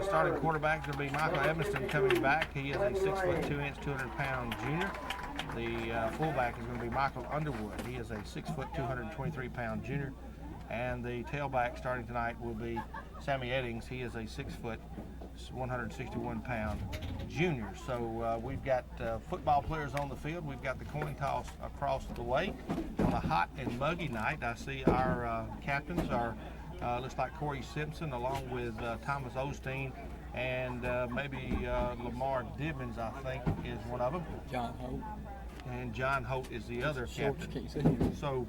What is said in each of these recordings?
starting quarterback is going to be Michael Evanston coming back. He is a 6'2", 200-pound junior. The fullback is going to be Michael Underwood. He is a 6', 223-pound junior. And the tailback starting tonight will be Sammy Eddings. He is a 6', 161-pound junior. So we've got football players on the field. We've got the coin toss across the way. On a hot and muggy night, I see our captains are, looks like Corey Simpson along with Thomas Osteen and maybe Lamar Dibbins, I think, is one of them. John Hope. And John Hope is the other captain. So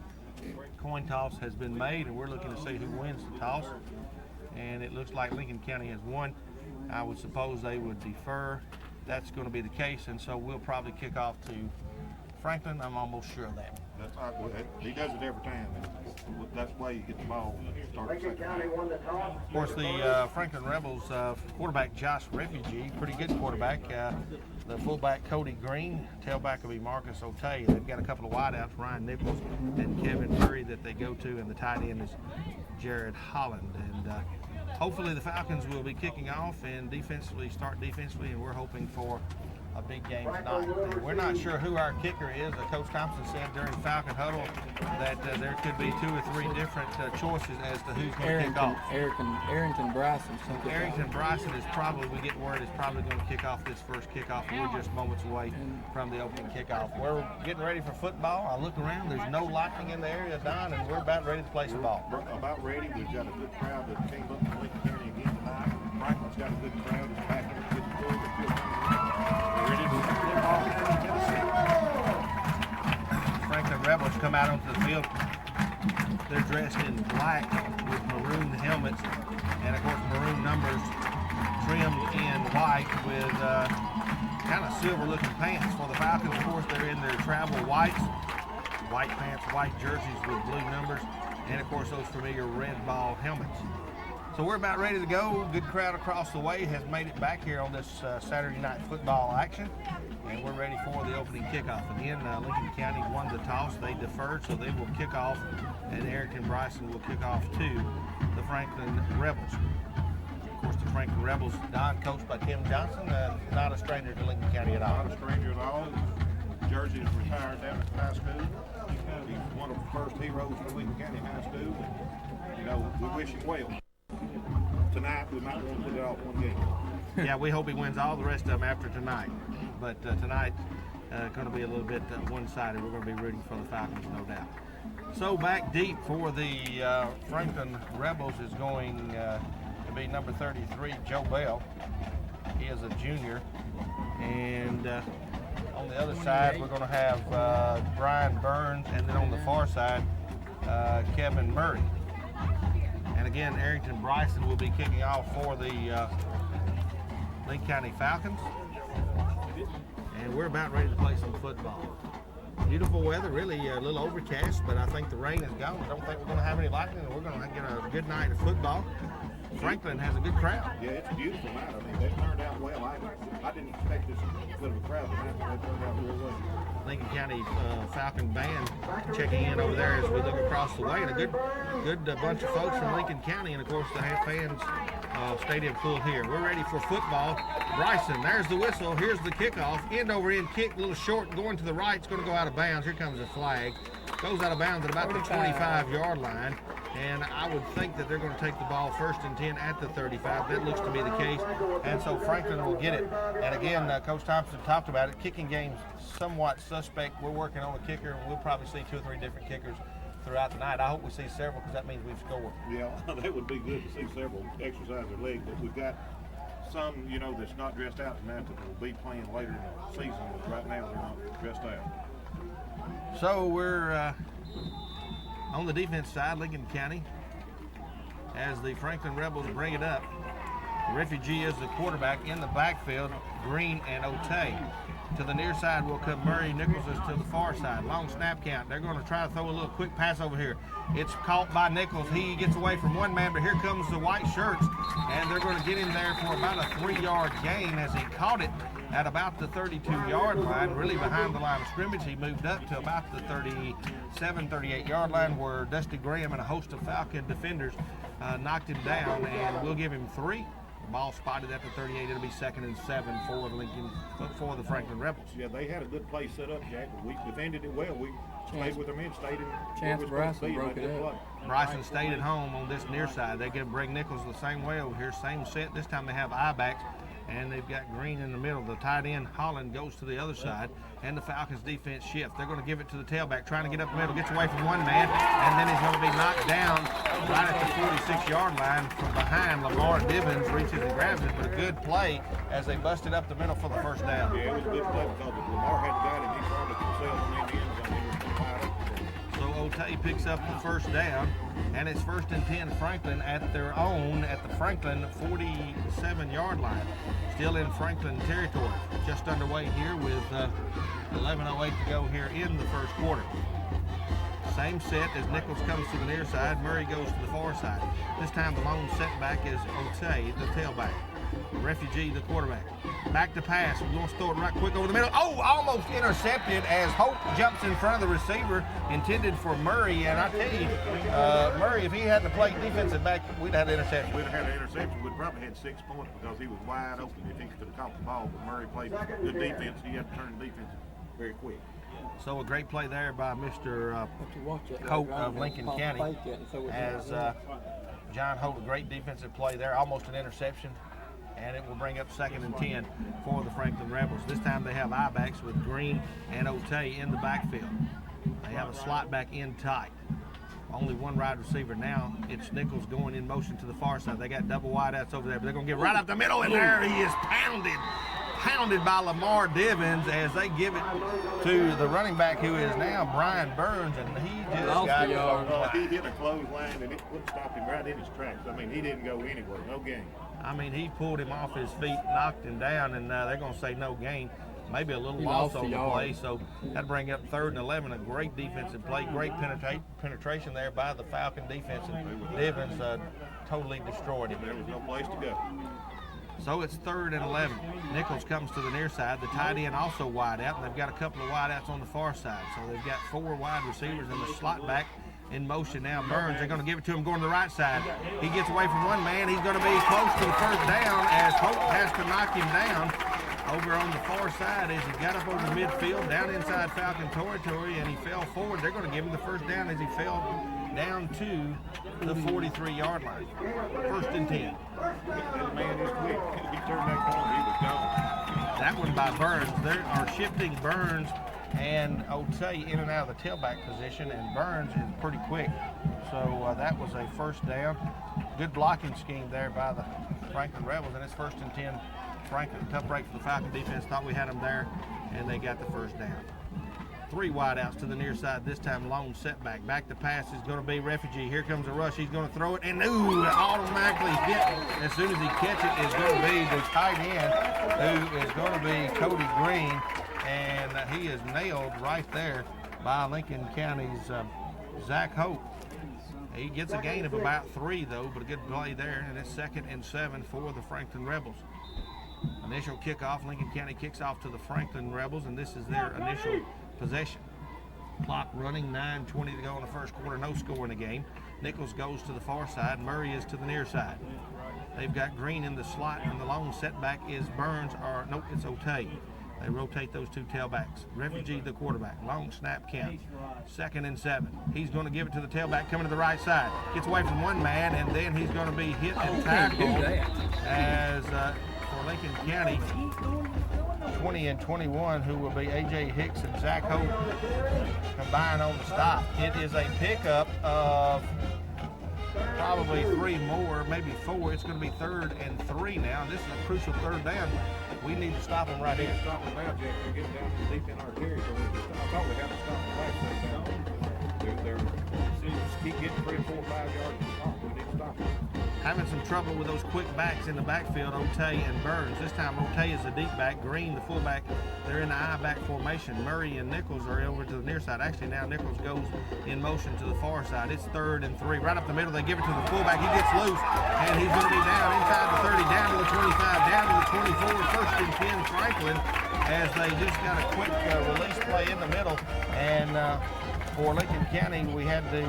coin toss has been made, and we're looking to see who wins the toss. And it looks like Lincoln County has won. I would suppose they would defer. That's going to be the case, and so we'll probably kick off to Franklin. I'm almost sure of that. He does it every time. That's the way you get the ball started. Of course, the Franklin Rebels quarterback Josh Refugee, pretty good quarterback. The fullback Cody Green, tailback will be Marcus Otay. They've got a couple of wideouts, Ryan Nichols and Kevin Murray, that they go to, and the tight end is Jared Holland. And hopefully the Falcons will be kicking off and start defensively, and we're hoping for a big game tonight. And we're not sure who our kicker is. Coach Thompson said during Falcon Huddle that there could be 2 or 3 different choices as to who's going to kick off. Arrington Bryson. Arrington Bryson is probably, we get word, is probably going to kick off this first kickoff. We're just moments away from the opening kickoff. We're getting ready for football. I look around, there's no lightning in the area, Don, and we're about ready to play some ball. About ready. We've got a good crowd that came up from Lincoln County again tonight. Franklin's got a good crowd that's back in the good Franklin Rebels come out onto the field. They're dressed in black with maroon helmets and, of course, maroon numbers trimmed in white with kind of silver-looking pants. For the Falcons, of course, they're in their travel whites, white pants, white jerseys with blue numbers, and, of course, those familiar red ball helmets. So we're about ready to go. Good crowd across the way has made it back here on this Saturday night football action, and we're ready for the opening kickoff. Again, Lincoln County won the toss. They deferred, so they will kick off, and Arrington Bryson will kick off to the Franklin Rebels. Of course, the Franklin Rebels, Don, coached by Tim Johnson, not a stranger to Lincoln County at all. Not a stranger at all. Jersey is retired down at high school. He's one of the first heroes for Lincoln County High School. And, you know, we wish him well. Tonight, we might want to put it off one game. Yeah, we hope he wins all the rest of them after tonight. But tonight, going to be a little bit one-sided. We're going to be rooting for the Falcons, no doubt. So back deep for the Franklin Rebels is going to be number 33, Joe Bell. He is a junior. And on the other side, we're going to have Brian Burns, and then on the far side, Kevin Murray. And again, Arrington Bryson will be kicking off for the Lincoln County Falcons. And we're about ready to play some football. Beautiful weather, really a little overcast, but I think the rain is gone. I don't think we're going to have any lightning, and we're going to get a good night of football. Franklin has a good crowd. Yeah, it's a beautiful night. I mean, they turned out well. I didn't expect this good of a crowd tonight, but they turned out real well. Lincoln County Falcon band checking in over there as we look across the way. And a good bunch of folks from Lincoln County, and of course the fans stadium full here. We're ready for football. Bryson, there's the whistle. Here's the kickoff. End over end kick, a little short, going to the right. It's going to go out of bounds. Here comes the flag. Goes out of bounds at about the 25-yard line. And I would think that they're going to take the ball 1st and 10 at the 35. That looks to be the case. And so Franklin will get it. And again, Coach Thompson talked about it. Kicking game's somewhat suspect. We're working on a kicker. We'll probably see 2 or 3 different kickers throughout the night. I hope we see several, because that means we've scored. Yeah, that would be good to see several exercise their legs. But we've got some, you know, that's not dressed out tonight that will be playing later in the season. But right now, they're not dressed out. So we're on the defense side, Lincoln County, as the Franklin Rebels bring it up. Refugee is the quarterback. In the backfield, Green and Otay. To the near side will come Murray. Nichols is to the far side. Long snap count. They're going to try to throw a little quick pass over here. It's caught by Nichols. He gets away from one man, but here comes the white shirts, and they're going to get him there for about a 3-yard gain as he caught it at about the 32-yard line, really behind the line of scrimmage. He moved up to about the 37, 38-yard line, where Dusty Graham and a host of Falcon defenders knocked him down, and we'll give him 3. Ball spotted at the 38. It'll be 2nd and 7 for the Franklin Rebels. Yeah, they had a good play set up, Jack. But we defended it well. We stayed with them in, stayed in. Chance Bryson broke it up. Bryson stayed at home on this near side. They can bring Nichols the same way over here, same set. This time they have I-backs, and they've got Green in the middle. The tight end, Holland, goes to the other side, and the Falcons defense shifts. They're going to give it to the tailback, trying to get up the middle, gets away from one man, and then he's going to be knocked down right at the 46-yard line from behind. Lamar Divins reaches and grabs it, but a good play as they busted up the middle for the first down. Yeah, it was a good play because if Lamar hadn't got it, he probably could sell him in the end zone. He was going to fire up. So Otay picks up the first down, and it's 1st and 10 Franklin at their own at the Franklin 47-yard line. Still in Franklin territory. Just underway here with 11:08 to go here in the first quarter. Same set as Nichols comes to the near side. Murray goes to the far side. This time the lone setback is Otay, the tailback. Refugee, the quarterback. Back to pass. We're going to throw it right quick over the middle. Oh, almost intercepted as Hope jumps in front of the receiver, intended for Murray. And I tell you, Murray, if he hadn't played defensive back, we'd have had an interception. We'd have had an interception. We'd probably had 6 points because he was wide open if he could have caught the ball. But Murray played good defense. He had to turn the defense very quick. So a great play there by Mr. Hope of Lincoln County as John Hope, a great defensive play there, almost an interception, and it will bring up 2nd and 10 for the Franklin Rebels. This time they have I-backs with Green and Otay in the backfield. They have a slot back in tight. Only one wide receiver now. It's Nichols going in motion to the far side. They got double wideouts over there, but they're going to get right up the middle, and there he is, pounded by Lamar Divins as they give it to the running back who is now Brian Burns, and he just got he hit a clothesline and it wouldn't stop him right in his tracks. I mean, he didn't go anywhere, no gain. I mean, he pulled him off his feet, knocked him down, and they're going to say no gain. Maybe a little loss on the play, so that'd bring up 3rd and 11. A great defensive play, great penetration there by the Falcon defense, and Divins totally destroyed him. There was no place to go. So it's 3rd and 11. Nichols comes to the near side. The tight end also wide out, and they've got a couple of wide outs on the far side. So they've got 4 wide receivers and the slot back in motion now. Burns, they're going to give it to him going to the right side. He gets away from one man. He's going to be close to the first down as Hope has to knock him down over on the far side as he got up over the midfield, down inside Falcon territory, and he fell forward. They're going to give him the first down as he fell down to the 43-yard line. 1st and 10. That man is quick. He turned that corner, he was gone. That one by Burns. They are shifting Burns and Otay in and out of the tailback position, and Burns is pretty quick. So that was a first down. Good blocking scheme there by the Franklin Rebels, and it's 1st and 10. Franklin, tough break for the Falcon defense. Thought we had them there, and they got the first down. 3 wideouts to the near side, this time lone setback. Back to pass is going to be Refugee. Here comes a rush. He's going to throw it, and automatically hit. As soon as he catches it, is going to be the tight end, who is going to be Cody Green, and he is nailed right there by Lincoln County's Zach Hope. He gets a gain of about 3, though, but a good play there, and it's 2nd and 7 for the Franklin Rebels. Initial kickoff, Lincoln County kicks off to the Franklin Rebels, and this is their initial possession. Clock running, 9:20 to go in the first quarter, no score in the game. Nichols goes to the far side, Murray is to the near side. They've got Green in the slot, and the lone setback is Burns, or nope, it's Otay. They rotate those 2 tailbacks. Refugee, the quarterback. Long snap count. 2nd and 7. He's going to give it to the tailback coming to the right side. Gets away from one man, and then he's going to be hit and tackled as for Lincoln County, 20 and 21, who will be A.J. Hicks and Zach Hope combined on the stop. It is a pickup of probably 3 more, maybe 4. It's going to be 3rd and 3 now. This is a crucial 3rd down. We need to stop them right here. Stop them now, Jack. They're getting down deep in our territory. I thought we had to stop them last time. They're keep getting 3, 4, 5 yards to stop. We need to stop them. Having some trouble with those quick backs in the backfield, Otay and Burns. This time Otay is the deep back, Green the fullback. They're in the I-back formation. Murray and Nichols are over to the near side. Actually, now Nichols goes in motion to the far side. It's 3rd and 3. Right up the middle, they give it to the fullback. He gets loose, and he's going to be down inside the 30, down to the 25, down to the 24. 1st and 10 Franklin, as they just got a quick release play in the middle, and For Lincoln County, we had to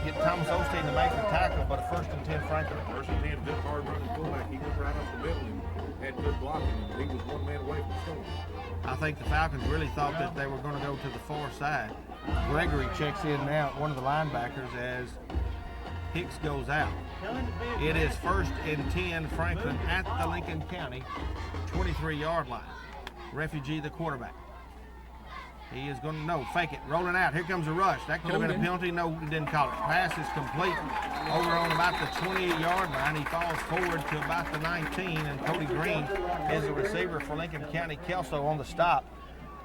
get Thomas Osteen to make the tackle, but a 1st and 10 Franklin. 1st and 10, good hard running fullback. He went right up the middle and had good blocking. He was 1 man away from scoring. I think the Falcons really thought that they were going to go to the far side. Gregory checks in now, one of the linebackers, as Hicks goes out. It is 1st and 10 Franklin at the Lincoln County 23-yard line. Refugee, the quarterback. He is going to, fake it, rolling out. Here comes a rush. That could have been a penalty. No, he didn't call it. Pass is complete over on about the 28-yard line. He falls forward to about the 19, and Cody Green is the receiver for Lincoln County. Kelso on the stop,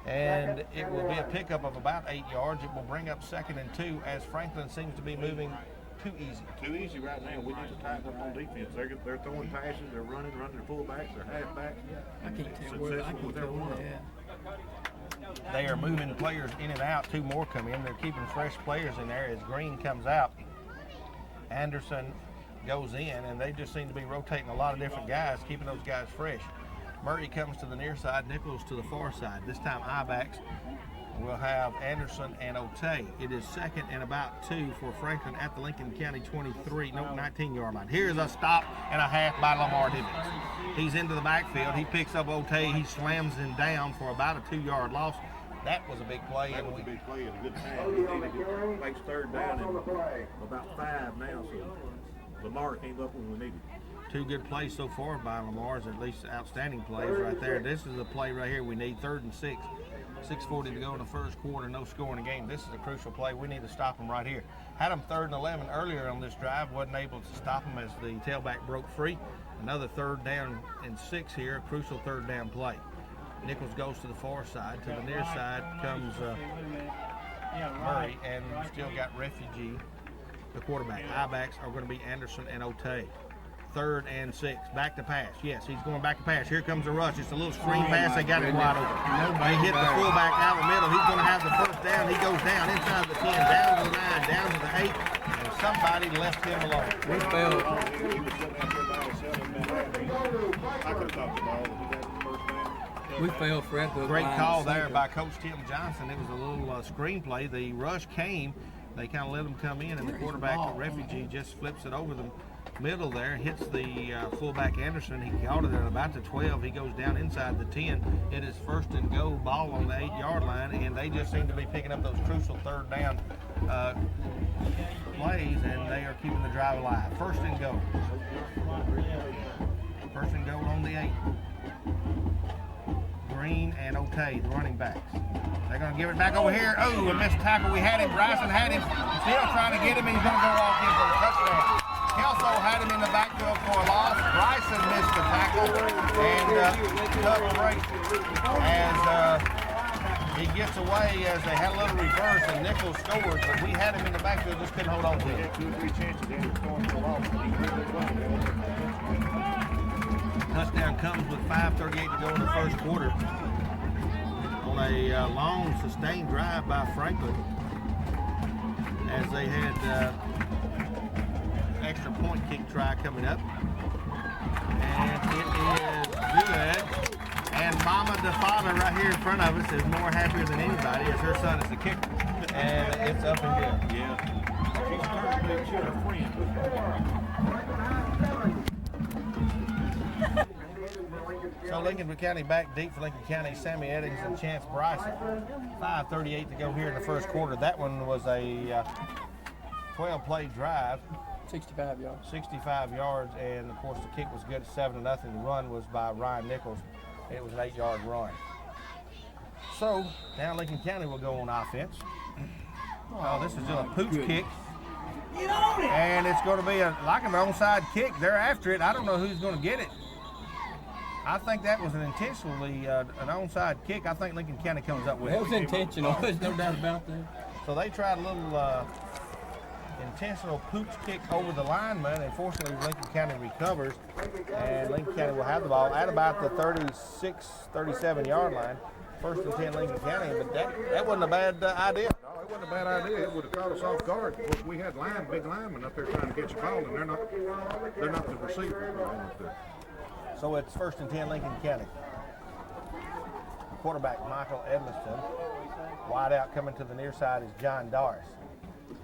and it will be a pickup of about 8 yards. It will bring up 2nd and 2 as Franklin seems to be moving too easy. Too easy right now. We need to tighten up on defense. They're throwing passes. They're running their fullbacks, their halfbacks. I can't tell where They are moving players in and out. 2 more come in. They're keeping fresh players in there as Green comes out. Anderson goes in, and they just seem to be rotating a lot of different guys, keeping those guys fresh. Murray comes to the near side, Nichols to the far side. This time I-backs will have Anderson and Otay. It is 2nd and about 2 for Franklin at the Lincoln County 19-yard line. Here's a stop and a half by Lamar Dibbins. He's into the backfield. He picks up Otay. He slams him down for about a 2-yard loss. That was a big play. That was a big play and a good time. He needed it. Makes 3rd down and about 5 now, so Lamar came up when we needed. 2 good plays so far by Lamar's, at least outstanding plays right there. This is a play right here we need, 3rd and 6. 6:40 to go in the first quarter, no score in the game. This is a crucial play. We need to stop them right here. Had them 3rd and 11 earlier on this drive, wasn't able to stop them as the tailback broke free. Another 3rd down and 6 here, a crucial 3rd down play. Nichols goes to the far side. To the near side comes Murray, and still got Refugee, the quarterback. I-backs are going to be Anderson and Otay. 3rd and 6. Back to pass. Yes, he's going back to pass. Here comes the rush. It's a little screen pass. They got it wide open. They hit the fullback out the middle. He's going to have the 1st down. He goes down inside the 10, down to the 9, down to the 8, and somebody left him alone. We failed. We failed for that. Great call there by Coach Tim Johnson. It was a little screenplay. The rush came. They kind of let them come in, and the quarterback, the Refugee, just flips it over the middle there, hits the fullback Anderson. He caught it at about the 12. He goes down inside the 10. It is 1st and goal, ball on the 8-yard line, and they just seem to be picking up those crucial 3rd down plays, and they are keeping the drive alive. 1st and goal. 1st and goal on the 8. Green and Otay, the running backs. They're going to give it back over here. Oh, a missed tackle. We had him. Bryson had him. Still trying to get him, and he's going to go off in for a touchdown. Kelso had him in the backfield for a loss. Bryson missed the tackle, and tough break as he gets away as they had a little reverse, and Nichols scores, but we had him in the backfield, just couldn't hold on to him. He had 2 or 3 chances and he was going for a loss. Touchdown comes with 5:38 to go in the first quarter on a long, sustained drive by Franklin as they had extra point kick try coming up. And it is good. And Mama DeFada right here in front of us is more happier than anybody as her son is the kicker. And it's up and good. Yeah. She's turned to be a friend. So Lincoln County back deep for Lincoln County, Sammy Eddings and Chance Bryson. 5:38 to go here in the first quarter. That one was a 12-play drive. 65 yards. 65 yards, and of course the kick was good, 7-0. The run was by Ryan Nichols. It was an 8-yard run. So now Lincoln County will go on offense. Oh, this is just a pooch kick. And it's going to be like an onside kick. They're after it. I don't know who's going to get it. I think that was an intentionally an onside kick. I think Lincoln County comes up with it. That was intentional. There's no doubt about that. So they tried a little intentional pooch kick over the lineman, and fortunately Lincoln County recovers, and Lincoln County will have the ball at about the 36, 37-yard line. 1st and 10 Lincoln County, but that wasn't a bad idea. No, it wasn't a bad idea. It would have caught us off guard. Because we had big linemen up there trying to catch a ball, and they're not the receivers. So it's 1st and 10 Lincoln County. Quarterback Michael Edmiston Wide out coming to the near side is John Doris.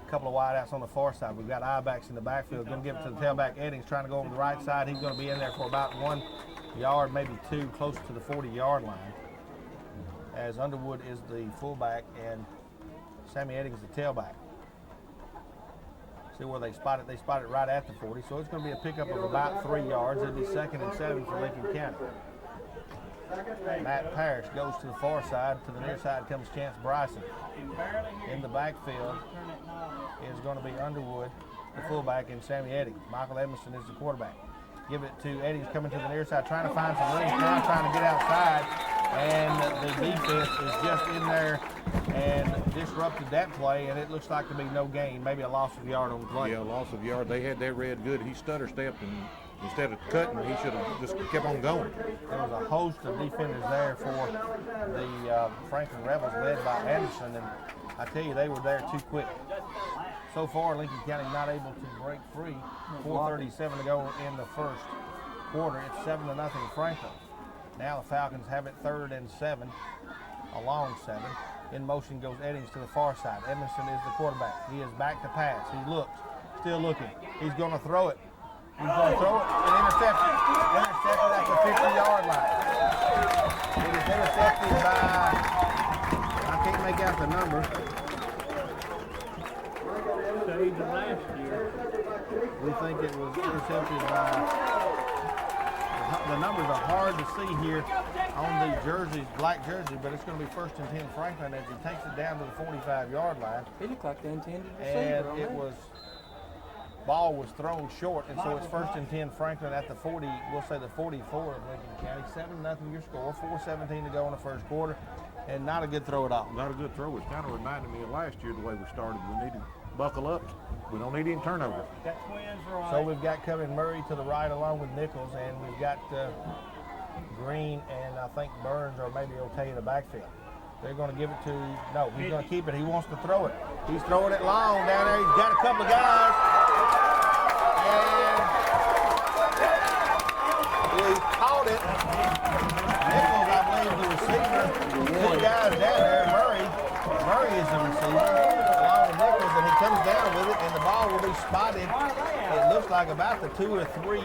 A couple of wide outs on the far side. We've got I-backs in the backfield. Going to give it to the tailback. Eddings trying to go over the right side. He's going to be in there for about 1 yard, maybe 2, close to the 40-yard line. As Underwood is the fullback and Sammy Eddings the tailback. See where they spot it? They spot it right at the 40. So it's going to be a pickup of about 3 yards. It'll be 2nd and 7 for Lincoln County. Matt Parrish goes to the far side. To the near side comes Chance Bryson. In the backfield is going to be Underwood, the fullback, and Sammy Eddings. Michael Edmondson is the quarterback. Give it to Eddings coming to the near side, trying to find some room, now trying to get outside. And the defense is just in there and disrupted that play, and it looks like to be no gain, maybe a loss of yard on the play. Yeah, loss of yard. They had that red good. He stutter stepped, and instead of cutting, he should have just kept on going. There was a host of defenders there for the Franklin Rebels, led by Anderson, and I tell you, they were there too quick. So far, Lincoln County not able to break free. 4:37 to go in the first quarter. It's 7-0 Franklin. Now the Falcons have it 3rd and 7, a long 7. In motion goes Eddings to the far side. Edmondson is the quarterback. He is back to pass. He looks, still looking. He's going to throw it. He's going to throw it and intercepted. Intercepted at the 50-yard line. It is intercepted by, I can't make out the number. Saved the last year. We think it was intercepted by, the numbers are hard to see here on the jerseys, black jersey, but it's going to be 1st and 10 Franklin as he takes it down to the 45-yard line. It looked like they intended to And it was, ball was thrown short, and so it's 1st and 10 Franklin at the 40, we'll say the 44 of Lincoln County. 7-0 your score, 4:17 to go in the first quarter, and not a good throw at all. Not a good throw. It's kind of reminded me of last year the way we started. We need to buckle up. We don't need any turnover. So we've got Kevin Murray to the right along with Nichols, and we've got Green and I think Burns or maybe Otay in the backfield. They're going to give it to, no, he's going to keep it. He wants to throw it. He's throwing it long down there. He's got a couple of guys. And he caught it. Nichols, I believe, the receiver. 2 guys down there. Murray is the receiver along with Nichols, and he comes down with it, and the ball will be spotted. It looks like about the 2 or 3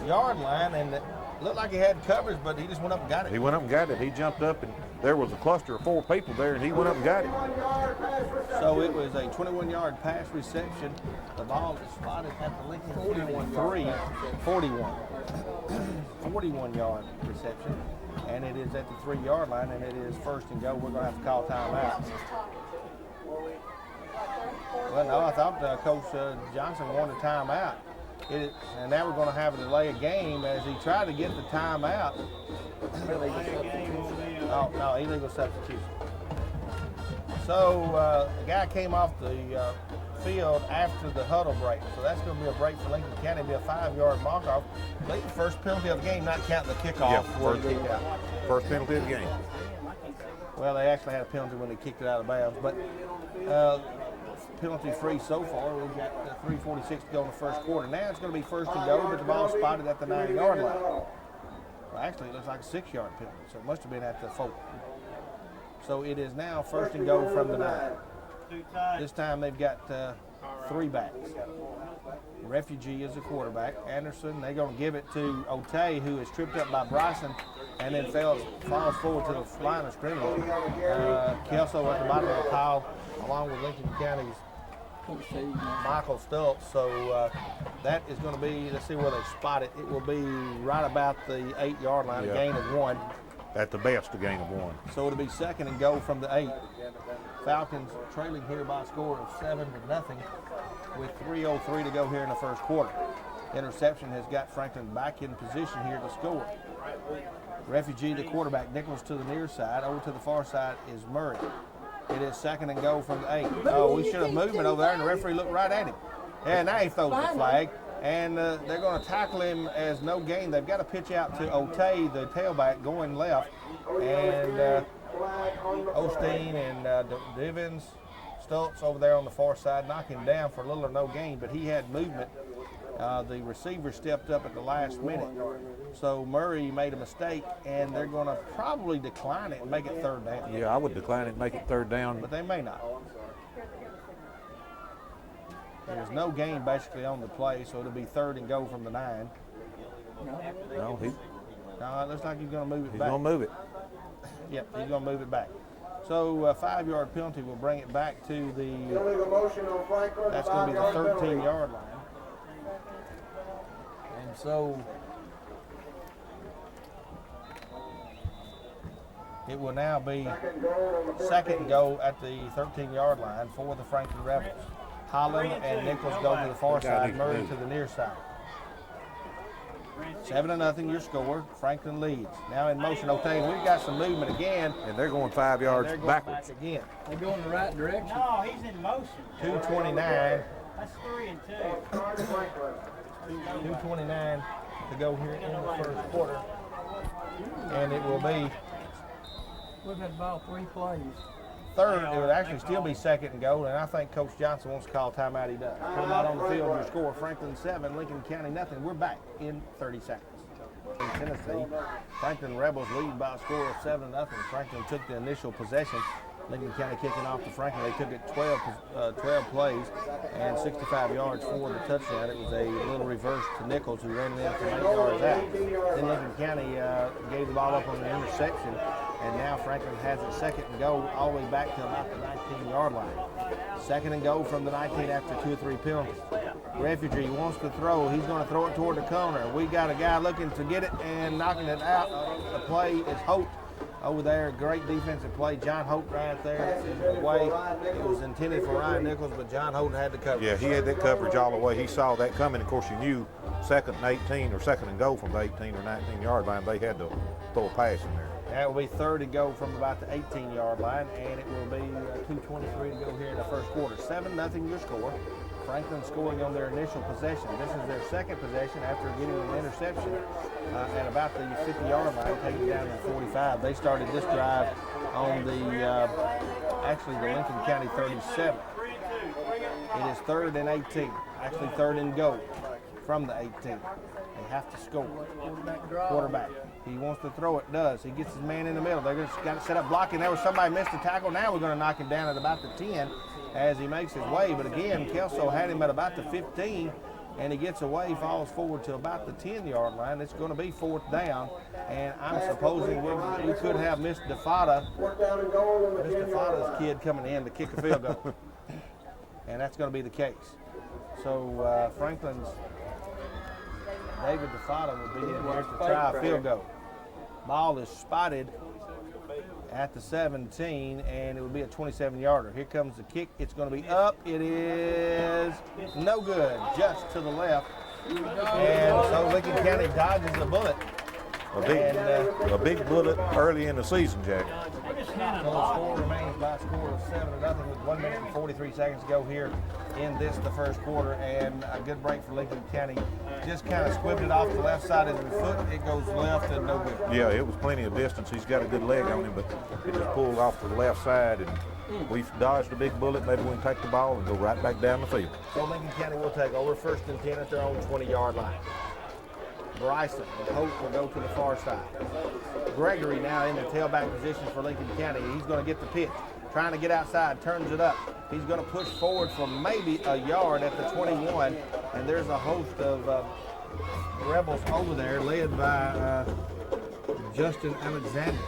yard line, and it looked like he had coverage, but he just went up and got it. He went up and got it. He jumped up, and there was a cluster of 4 people there, and he went up and got it. So it was a 21-yard pass reception. The ball is spotted at the Lincoln 41-yard reception, and it is at the 3-yard line, and it is 1st and go. We're going to have to call timeout. Well, no, I thought Coach Johnson wanted a timeout. And now we're going to have a delay of game as he tried to get the timeout. Oh, no, illegal substitution. So the guy came off the field after the huddle break. So that's going to be a break for Lincoln County. It'll be a 5-yard mark-off. I believe the first penalty of the game, not counting the kickoff. Yeah, first penalty of the game. Well, they actually had a penalty when they kicked it out of bounds. But penalty free so far. We've got 3:46 to go in the first quarter. Now it's going to be 1st and go, but the ball spotted at the 9-yard line. Well, actually, it looks like a 6-yard penalty, so it must have been at the 4. So it is now 1st and go from the 9. This time they've got 3 backs. Refugee is the quarterback. Anderson, they're going to give it to Otay, who is tripped up by Bryson and then falls forward to the line of scrimmage. Kelso at the bottom of the pile, along with Lincoln County's Michael Stultz. So that is going to be, let's see where they spot it. It will be right about the 8-yard line, a gain of 1. At the best, a gain of 1. So it'll be 2nd and go from the 8. Falcons trailing here by a score of 7-0 with 3:03 to go here in the first quarter. Interception has got Franklin back in position here to score. Refugee, the quarterback. Nichols to the near side. Over to the far side is Murray. It is 2nd and go from the 8. Oh, we should have moved it over there, and the referee looked right at him. And now he throws the flag. And they're going to tackle him as no gain. They've got to pitch out to Otay, the tailback, going left. And Osteen and Divins, Stultz over there on the far side, knocked him down for little or no gain, but he had movement. The receiver stepped up at the last minute. So Murray made a mistake, and they're going to probably decline it and make it 3rd down. Yeah, I would decline it and make it 3rd down. But they may not. There's no gain basically on the play, so it'll be 3rd and go from the 9. No, No, it looks like he's going to move it he's back. going to move it. Yep, he's going to move it back. So a 5-yard penalty will bring it back to the, that's going to be the 13-yard line. And so it will now be 2nd and go at the 13-yard line for the Franklin Rebels. Holland and Nichols go to the far side, Murray to the near side. 7-0 your score. Franklin leads. Now in motion, okay, we've got some movement again. And they're going 5 yards They're going backwards. back again. They go in the right direction. No, he's in motion. 2:29. That's 3 and 2. 2:29 to go here in the first quarter. And it will be We've had ball 3 plays. 3rd. It would actually still be 2nd and goal, and I think Coach Johnson wants to call timeout. He does. Put him out on the field. Your score: Franklin 7, Lincoln County nothing. We're back in 30 seconds. In Tennessee, Franklin Rebels lead by a score of 7-0. Franklin took the initial possession. Lincoln County kicking off to Franklin. They took it 12 plays and 65 yards for the touchdown. It was a little reverse to Nichols, who ran it in from 8 yards out. Then Lincoln County gave the ball up on an interception, and now Franklin has it 2nd and go all the way back to about the 19-yard line. 2nd and go from the 19 after 2 or 3 penalties. Refugee wants to throw. He's going to throw it toward the corner. We got a guy looking to get it and knocking it out. The play is Holt over there. Great defensive play. John Holt right there. The way it was intended for Ryan Nichols, but John Holt had the coverage. Yeah, he had that coverage all the way. He saw that coming. Of course, you knew 2nd and 18 or 2nd and go from the 18 or 19-yard line. They had to throw a pass in there. That will be 3rd and go from about the 18-yard line, and it will be 2:23 to go here in the first quarter. 7-0 your score. Franklin scoring on their initial possession. This is their 2nd possession after getting an interception at about the 50-yard line, taking down to 45. They started this drive on the, actually the Lincoln County 37. It is 3rd and 18, actually 3rd and go from the 18. They have to score. Quarterback. He wants to throw it, does. He gets his man in the middle. They're just got it set up blocking. There was somebody missed the tackle. Now we're going to knock him down at about the 10 as he makes his way. But again, Kelso had him at about the 15, and he gets away, falls forward to about the 10-yard line. It's going to be 4th down, and I'm supposing we could have Mr. DeFada, Mr. DeFada's kid coming in to kick a field goal. And that's going to be the case. So Franklin's David DeFada will be in here to try a field goal. Ball is spotted at the 17, and it will be a 27-yarder. Here comes the kick. It's going to be up. It is no good, just to the left. And so Lincoln County dodges the bullet. A big bullet early in the season, Jack. So the score remains by a score of 7-0 with 1 minute and 43 seconds to go here in the first quarter, and a good break for Lincoln County. Just kind of squibbed it off the left side of the foot. It goes left and no good. Yeah, it was plenty of distance. He's got a good leg on him, but it just pulled off to the left side, and we've dodged a big bullet. Maybe we can take the ball and go right back down the field. So Lincoln County will take over 1st and 10 at their own 20-yard line. Bryson and Hope will go to the far side. Gregory now in the tailback position for Lincoln County. He's going to get the pitch. Trying to get outside, turns it up. He's going to push forward for maybe a yard at the 21. And there's a host of Rebels over there led by Justin Alexander.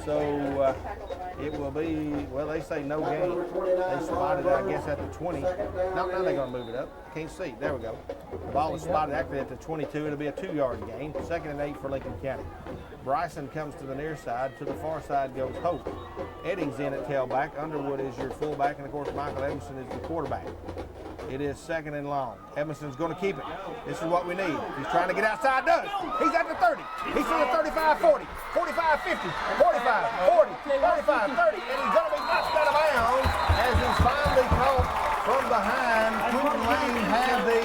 So it will be, well, they say no gain. They spotted it, I guess, at the 20. No, now they're going to move it up. Can't see. There we go. The ball is spotted actually at the 22. It'll be a 2-yard gain. 2nd and 8 for Lincoln County. Bryson comes to the near side. To the far side goes Hope. Eddings in at tailback. Underwood is your fullback. And, of course, Michael Emerson is the quarterback. It is 2nd and long. Emerson's going to keep it. This is what we need. He's trying to get outside. Does. He's at the 30. He's to the 35, 40, 45, 50, 45, 40, 35, 30. And he's going to be knocked out of bounds as he's finally caught from behind. Quentin Lane had the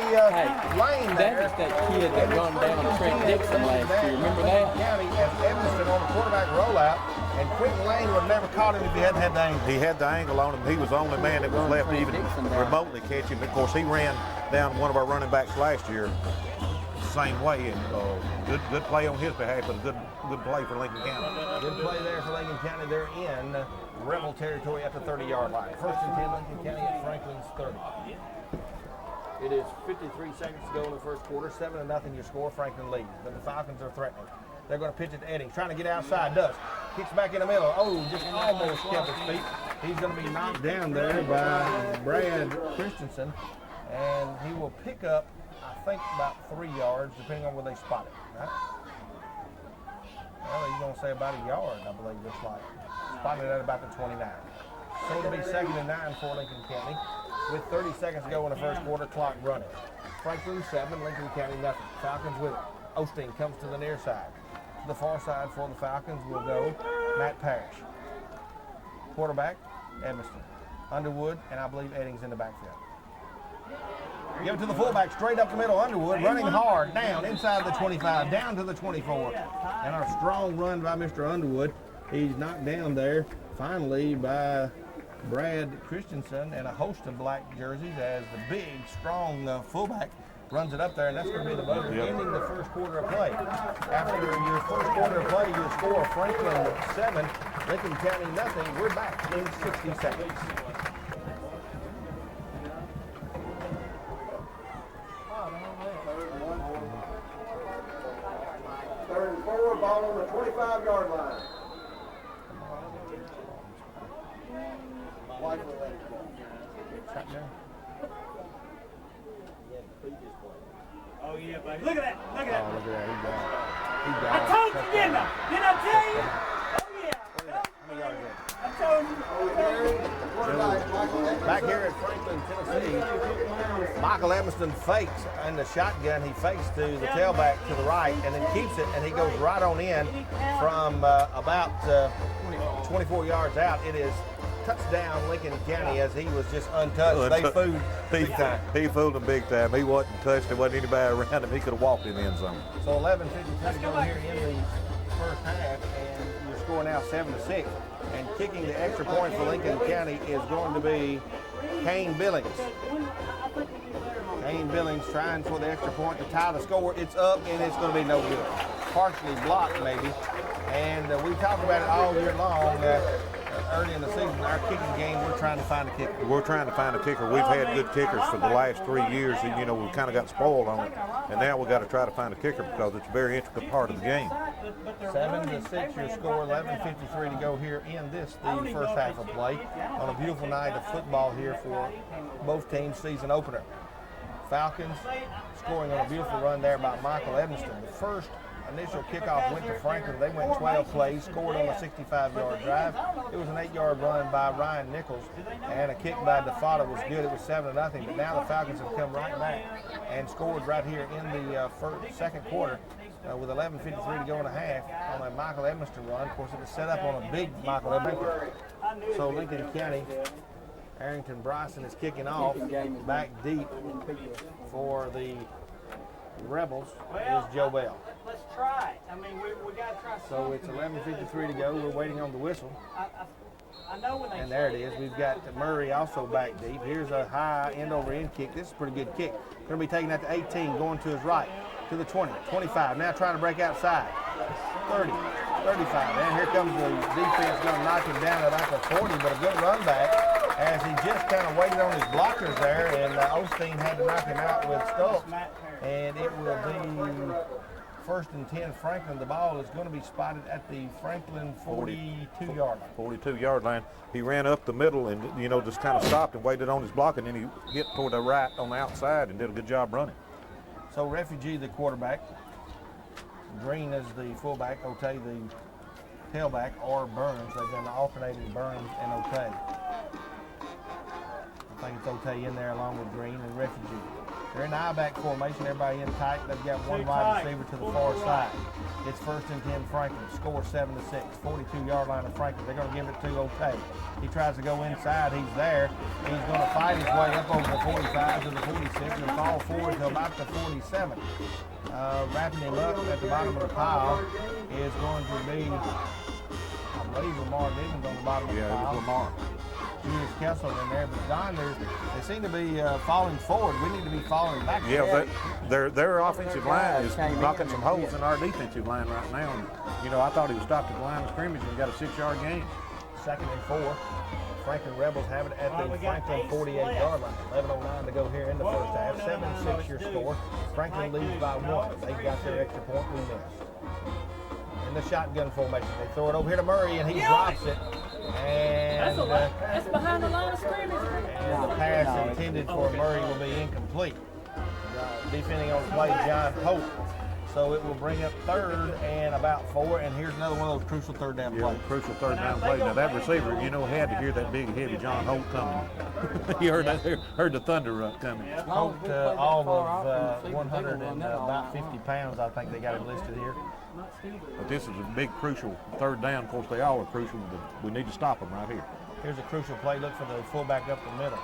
lane there. That is that kid that run down Trent Dixon last year. Remember that? County and Emerson on the quarterback rollout. And Quentin Lane would have never caught him if he hadn't had the angle. He had the angle on him. He was the only man that was left to even remotely catch him. Of course, he ran down one of our running backs last year the same way. And good play on his behalf, but a good play for Lincoln County. Good play there for Lincoln County. They're in Rebel territory at the 30-yard line. First and 10, Lincoln County at Franklin's 30. It is 53 seconds to go in the first quarter. 7-0 your score. Franklin leads. But the Falcons are threatening. They're going to pitch it to Eddings. Trying to get outside. Does. Kicks back in the middle. Oh, just almost kept his feet. He's going to be knocked down there by Brad Christensen. And he will pick up, I think, about 3 yards, depending on where they spot it. Right? Well, he's going to say about a yard, I believe, looks like. Spotted at about the 29. So it'll be 2nd and 9 for Lincoln County. With 30 seconds to go in the first quarter, clock running. Franklin 7, Lincoln County nothing. Falcons with it. Osteen comes to the near side. To the far side for the Falcons will go Matt Parrish. Quarterback, Evanston. Underwood, and I believe Eddings in the backfield. Give it to the fullback, straight up the middle. Underwood running hard, down inside the 25, down to the 24. And our strong run by Mr. Underwood. He's knocked down there finally by Brad Christensen and a host of black jerseys as the big, strong fullback runs it up there, and that's going to be the buzzer ending the first quarter of play. After your first quarter of play, your score, Franklin 7, Lincoln County nothing. We're back in 60 seconds. Third and 4, ball on the 25-yard line. Oh yeah, baby. Look at that. Look at that. Oh, look at that. He got I told you, didn't I? Didn't I tell you? Oh yeah. Back here at Franklin, Tennessee, Michael Evanston fakes in the shotgun. He fakes to the tailback to the right and then keeps it, and he goes right on in from about 24 yards out. It is touchdown Lincoln County as he was just untouched. They fooled big time. He fooled him big time. He wasn't touched. There wasn't anybody around him. He could have walked in the end zone. So 11:52 to go here in the first half, and your score now 7-6. And kicking the extra point for Lincoln County is going to be Kane Billings. Kane Billings trying for the extra point to tie the score. It's up, and it's going to be no good. Partially blocked, maybe. And we talked about it all year long. Early in the season, our kicking game, we're trying to find a kicker. We're trying to find a kicker. We've had good kickers for the last 3 years, and we've kind of got spoiled on it. And now we've got to try to find a kicker because it's a very intricate part of the game. 7-6 your score, 11:53 to go here in the first half of play on a beautiful night of football here for both teams' season opener. Falcons scoring on a beautiful run there by Michael Evanston. The first initial kickoff went to Franklin. They went 12 plays, scored on a 65-yard drive. It was an 8-yard run by Ryan Nichols, and a kick by DeFada was good. It was 7-0. But now the Falcons have come right back and scored right here in the second quarter with 11:53 to go in a half on a Michael Evanston run. Of course, it was set up on a big Michael Evanston. So Lincoln County, Arrington Bryson is kicking off back deep for the Rebels is Joe Bell. Let's try it. I mean, we got to try something. So it's 11:53 to go. We're waiting on the whistle. I know when they And there it is. We've got Murray also back deep. Here's a high end-over-end kick. This is a pretty good kick. Going to be taking that to 18, going to his right, to the 20, 25. Now trying to break outside. 30, 35. And here comes the defense, going to knock him down at about the 40, but a good run back as he just kind of waited on his blockers there, and Osteen had to knock him out with Stokes. And it will be first and 10 Franklin. The ball is going to be spotted at the Franklin 42-yard line. 42-yard line. He ran up the middle and, just kind of stopped and waited on his block, and then he hit toward the right on the outside and did a good job running. So Refugee, the quarterback. Green is the fullback. Otay, the tailback, or Burns. They've done alternated Burns and Otay. I think it's Otay in there along with Green and Refugee. They're in I-back formation, everybody in tight. They've got one wide receiver to the far side. It's first and 10 Franklin. Score 7-6. 42-yard line of Franklin. They're going to give it to Otay. He tries to go inside. He's there. He's going to fight his way up over the 45 to the 46 and fall forward to about the 47. Wrapping him up at the bottom of the pile is going to be, I believe Lamar Dickens on the bottom of the Yeah, it pile. was Lamar. Julius Kessel in there, but Don, they seem to be falling forward. We need to be falling back. Yeah, their offensive line is Came in knocking some and holes hit. in our defensive line right now. And, you know, I thought he was stopped at the line of scrimmage and got a 6-yard gain. 2nd and 4. Franklin Rebels have it at the Franklin 48-yard line. 11:09 to go here in the first half. 7-6 your score. Franklin leads by 1. They got their extra point. We missed. In the shotgun formation, they throw it over here to Murray, and he drops it. And That's behind the line of scrimmage. and the pass intended for Murray will be incomplete. Defending on the play, John Hope. So it will bring up 3rd and about 4. And here's another one of those crucial 3rd down Yeah, plays. crucial 3rd down play. Now that receiver, you know, had to hear that big, heavy John Holt coming. He heard the thunder coming. Hope all of 100 and about 50 pounds. I think they got him listed here. But this is a big, crucial 3rd down. Of course, they all are crucial, but we need to stop them right here. Here's a crucial play. Look for the fullback up the middle.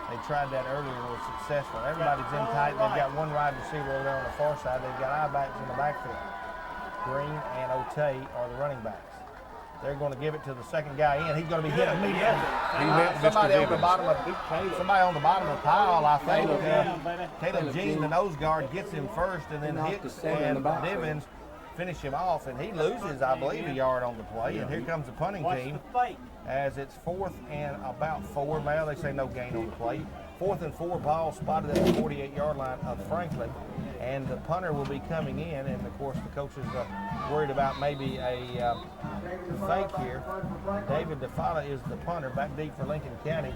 They tried that earlier and was successful. Everybody's in tight. They've got one wide receiver over there on the far side. They've got I-backs in the backfield. Green and Otay are the running backs. They're going to give it to the second guy in. He's going to be hit immediately. Somebody on the bottom of the pile, I think. Caleb Jean, the nose guard, gets him first and then hits, and Divins finish him off, and he loses, I believe, a yard on the play. And here comes the punting team as it's 4th and about 4. Now they say no gain on the play. 4th and 4, ball spotted at the 48-yard line of Franklin, and the punter will be coming in. And of course, the coaches are worried about maybe a fake here. David DeFala is the punter, back deep for Lincoln County.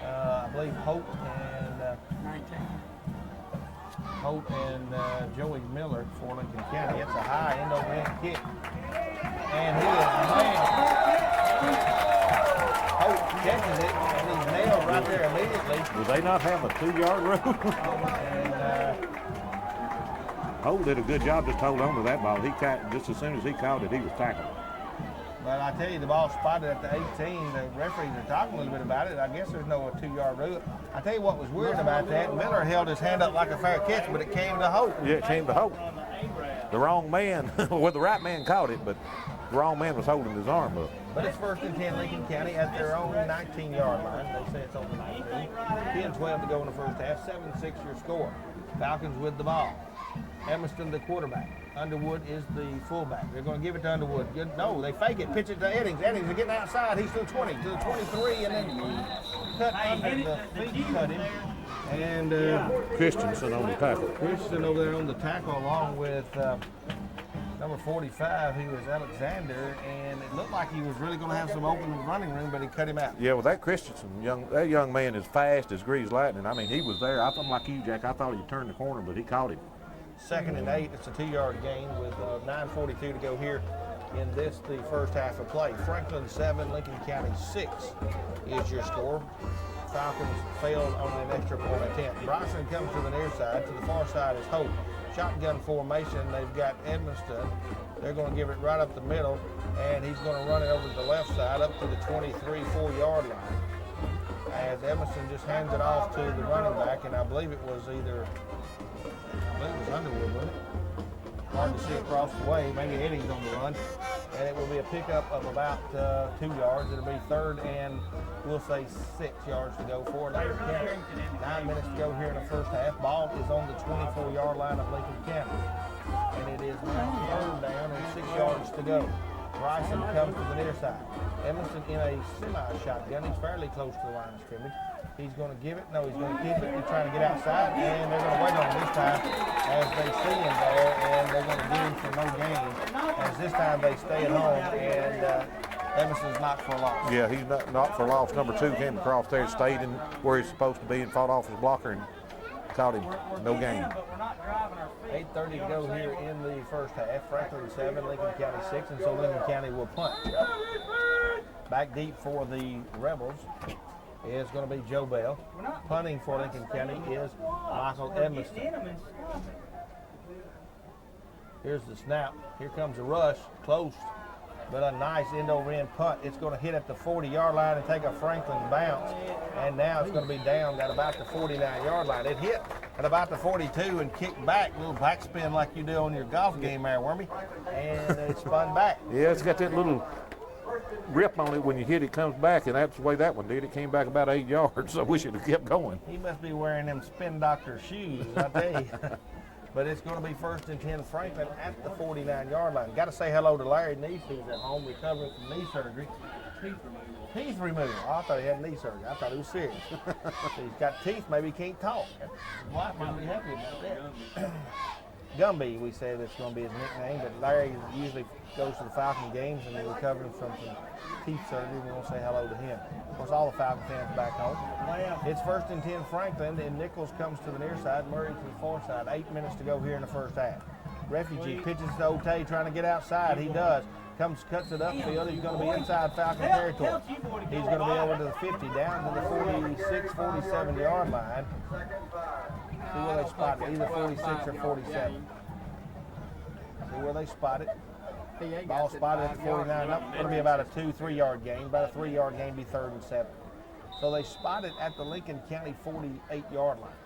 I believe Hope and Joey Miller for Lincoln County. It's a high end over end kick, and he is Hope catches it, and he's nailed right there immediately. Do they not have a 2-yard rule? And Holt did a good job just hold on to that ball. He caught, just as soon as he caught it, he was tackled. but I tell you, the ball spotted at the 18. The referees are talking a little bit about it. I guess there's no 2-yard rule. I tell you what was weird about that. Miller held his hand up like a fair catch, but it came to Hope. Yeah, it came to Holt. The wrong man, well, the right man caught it, but the wrong man was holding his arm up. But it's 1st and 10 Lincoln County at their own 19-yard line. They say it's on the 19. 10-12 to go in the first half. 7-6 your score. Falcons with the ball. Emerson the quarterback. Underwood is the fullback. They're going to give it to Underwood. Good. No, they fake it. Pitch it to Eddings. Eddings is getting outside. He's to the 20, to the 23, and then cut under the feet, cut him. And Christensen on the tackle. Christensen over there on the tackle along with number 45, he was Alexander, and it looked like he was really going to have some open running room, but he cut him out. Yeah, well, that Christensen, that young man is fast as greased lightning. I mean, he was there. I'm like you, Jack. I thought he turned the corner, but he caught him. 2nd and 8. It's a 2-yard gain with 9:42 to go here in the first half of play. Franklin 7, Lincoln County 6 is your score. Falcons failed on an extra point attempt. Bryson comes to the near side. To the far side is Hope. Shotgun formation. They've got Edmonston. They're going to give it right up the middle, and he's going to run it over to the left side up to the 23-4-yard line. As Edmonston just hands it off to the running back, and I believe it was Underwood, wasn't it? Hard to see across the way. Maybe Eddings on the run. And it will be a pickup of about 2 yards. It'll be 3rd and we'll say 6 yards to go for Lincoln County. 9 minutes to go here in the first half. Ball is on the 24-yard line of Lincoln County. And it is now 3rd down and 6 yards to go. Bryson comes to the near side. Emerson in a semi-shotgun. He's fairly close to the line of scrimmage. He's going to give it. No, he's going to keep it. He's trying to get outside, and they're going to wait on him this time as they see him there, and they're going to give him for no gain. As this time they stay at home, and Emerson's knocked for a loss. Yeah, he's knocked for a loss. Number 2 came across there, stayed in where he's supposed to be, and fought off his blocker and caught him. No gain. 8:30 to go here in the first half. Franklin 7, Lincoln County 6, and so Lincoln County will punt. Back deep for the Rebels is going to be Joe Bell. Punting for Lincoln County is Michael Edmonston. Here's the snap. Here comes the rush. Close, but a nice end-over-end punt. It's going to hit at the 40-yard line and take a Franklin bounce. And now it's going to be down at about the 49-yard line. It hit at about the 42 and kicked back. A little backspin like you do on your golf game there, Wormy. And it spun back. Yeah, it's got that little rip on it when you hit it comes back, and that's the way that one did. It came back about 8 yards, so I wish it had kept going. He must be wearing them spin doctor shoes, I tell you. But it's going to be 1st and 10 Franklin at the 49-yard line. Got to say hello to Larry Neese, who's at home recovering from knee surgery. Teeth removal. Oh, I thought he had knee surgery. I thought he was serious. He's got teeth, maybe he can't talk. His wife might be happy about that. Gumby, we say that's going to be his nickname, but Larry usually goes to the Falcon games and he's recovering from some teeth surgery. We want to say hello to him. Of course, all the Falcon fans back home. It's 1st and 10 Franklin, and Nichols comes to the near side, Murray to the far side. 8 minutes to go here in the first half. Refugee pitches to Otay, trying to get outside. He does. Cuts it upfield. He's going to be inside Falcon territory. He's going to be over to the 50, down to the 46, 47-yard line. See where they spot it, either 46 or 47. See where they spot it. Ball spotted at the 49. That's going to be about a 2-3 yard gain. About a 3 yard gain, be 3rd and 7. So they spot it at the Lincoln County 48-yard line.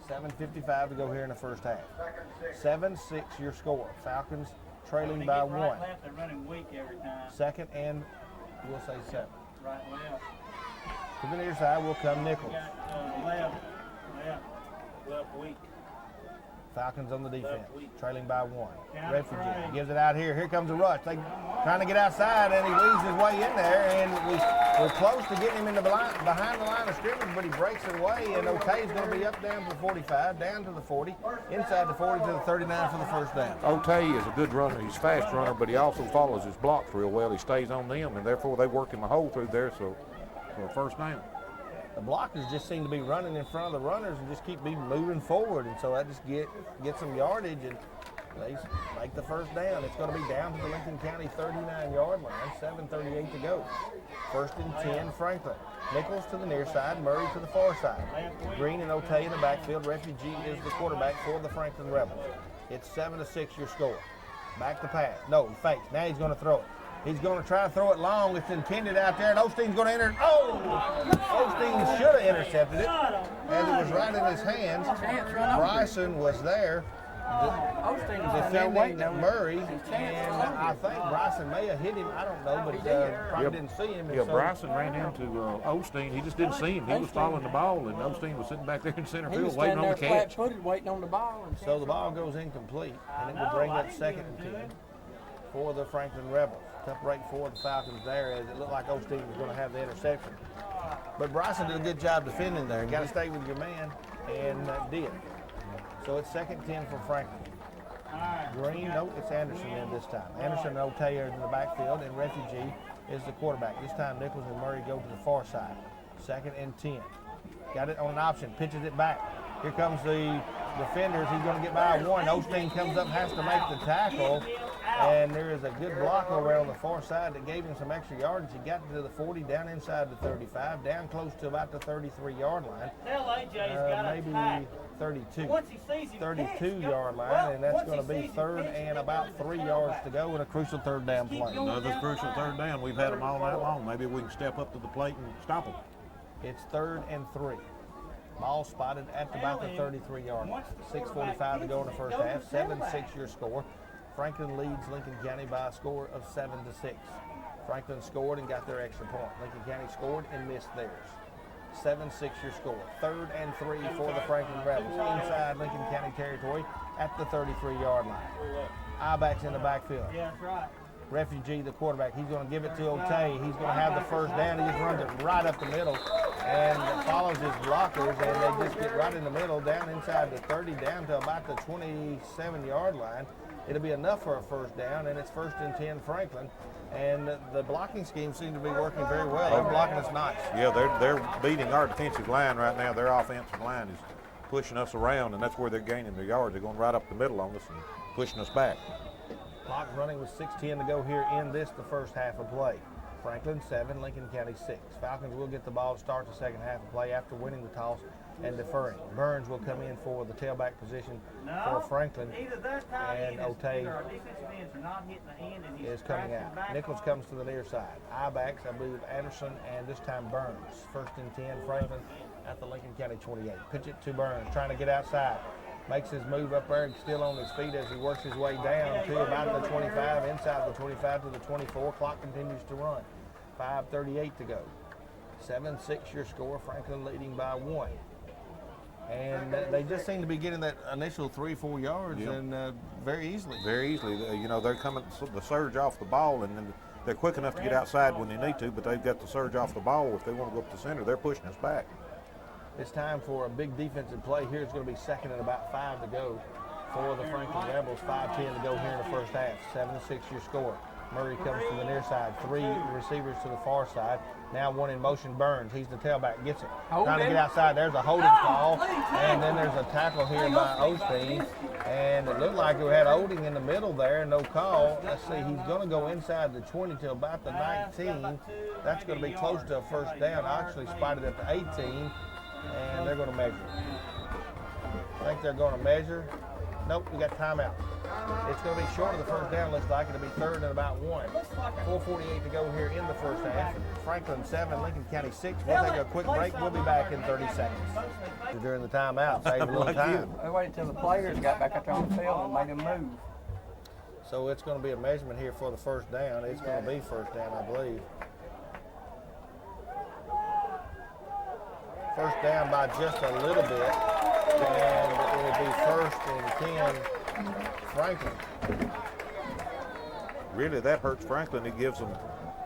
7:55 to go here in the first half. 7-6 your score. Falcons trailing by 1. Right, left, they're running weak every time. 2nd and we'll say 7. Right, left. To the near side will come Nichols. Left, weak. Falcons on the defense, trailing by 1. Yeah, Refugee right. gives it out here. Here comes the rush. They trying to get outside, and he weaves his way in there. And we're close to getting him in the behind the line of scrimmage, but he breaks it away. And Otay's going to be up down to the 45, down to the 40, inside the 40 to the 39 for the first down. Otay is a good runner. He's a fast runner, but he also follows his blocks real well. He stays on them, and therefore they work him a hole through there, so for a first down. The blockers just seem to be running in front of the runners and just keep moving forward, and so that just get some yardage, and they make the first down. It's going to be down to the Lincoln County 39-yard line, 7:38 to go. 1st and 10 Franklin. Nichols to the near side, Murray to the far side. Green and Otay in the backfield. Refugee is the quarterback for the Franklin Rebels. It's 7-6 your score. Back to pass. No, he fakes. Now he's going to throw it. He's going to try to throw it long. It's intended out there, and Osteen's going to enter. Oh! Osteen should have intercepted it, as it was right in his hands. Bryson was there defending Murray, and I think Bryson may have hit him. I don't know, but probably didn't see him. Yeah, Bryson ran into Osteen. He just didn't see him. He was following the ball, and Osteen was sitting back there in center field waiting on the catch. Flat-footed, waiting on the ball. So the ball goes incomplete, and it will bring up 2nd and 10 for the Franklin Rebels. Tough break for the Falcons there, as it looked like Osteen was going to have the interception. But Bryson did a good job defending there. You got to stay with your man, and did. So it's 2nd and 10 for Franklin. Green, no, it's Anderson in this time. Anderson and Otay are in the backfield, and Refugee is the quarterback. This time Nichols and Murray go to the far side. 2nd and 10. Got it on an option, pitches it back. Here comes the defenders. He's going to get by 1. Osteen comes up, has to make the tackle. And there is a good block over on the far side that gave him some extra yardage. He got to the 40, down inside the 35, down close to about the 33-yard line. Maybe 32. 32-yard line, and that's going to be 3rd and about 3 yards to go in a crucial 3rd down play. Another crucial 3rd down. We've had them all night long. Maybe we can step up to the plate and stop them. It's 3rd and 3. Ball spotted at about the 33-yard line. 6:45 to go in the first half. 7-6 your score. Franklin leads Lincoln County by a score of 7-6. Franklin scored and got their extra point. Lincoln County scored and missed theirs. 7-6 your score. 3rd and 3 for the Franklin Rebels inside Lincoln County territory at the 33-yard line. I-backs in the backfield. Yeah, that's right. Refugee, the quarterback, he's going to give it to Otay. He's going to have the first down. He just runs it right up the middle and follows his blockers, and they just get right in the middle, down inside the 30, down to about the 27-yard line. It'll be enough for a first down, and it's 1st and 10 Franklin. And the blocking scheme seems to be working very well. They're blocking us nice. Yeah, they're beating our defensive line right now. Their offensive line is pushing us around, and that's where they're gaining their yards. They're going right up the middle on us and pushing us back. Clock running with 6:10 to go here in the first half of play. Franklin 7, Lincoln County 6. Falcons will get the ball to start the second half of play after winning the toss and deferring. Burns will come in for the tailback position for Franklin, and Otay is coming out. Nichols comes to the near side. I-backs, I believe, Anderson, and this time Burns. 1st and 10, Franklin at the Lincoln County 28. Pitch it to Burns, trying to get outside. makes his move up there, still on his feet as he works his way down to about the 25, inside the 25 to the 24. Clock continues to run. 5:38 to go. 7-6 your score. Franklin leading by 1. And they just seem to be getting that initial 3-4 yards and very easily. Very easily. You know, they're coming the surge off the ball, and then they're quick enough to get outside when they need to, but they've got the surge off the ball. If they want to go up the center, they're pushing us back. It's time for a big defensive play here. It's going to be second and about 5 to go for the Franklin Rebels. 5:10 to go here in the first half. 7-6 your score. Murray comes to the near side. 3 receivers to the far side. Now one in motion, Burns. He's the tailback, gets it. Trying to get outside. There's a holding call. And then there's a tackle here by Osteen. And it looked like we had holding in the middle there. No call. Let's see. He's going to go inside the 20 to about the 19. That's going to be close to a first down. I actually spotted at the 18. And they're going to measure. I think they're going to measure. Nope, we got timeout. It's going to be short of the first down, looks like. It'll be third and about 1. 4:48 to go here in the first half. Franklin 7, Lincoln County 6. We'll take a quick break. We'll be back in 30 seconds. During the timeout, save a little time. I waited till the players got back up on the field and made them move. So it's going to be a measurement here for the first down. It's going to be first down, I believe. First down by just a little bit. And it will be first and 10, Franklin. Really, that hurts Franklin. It gives them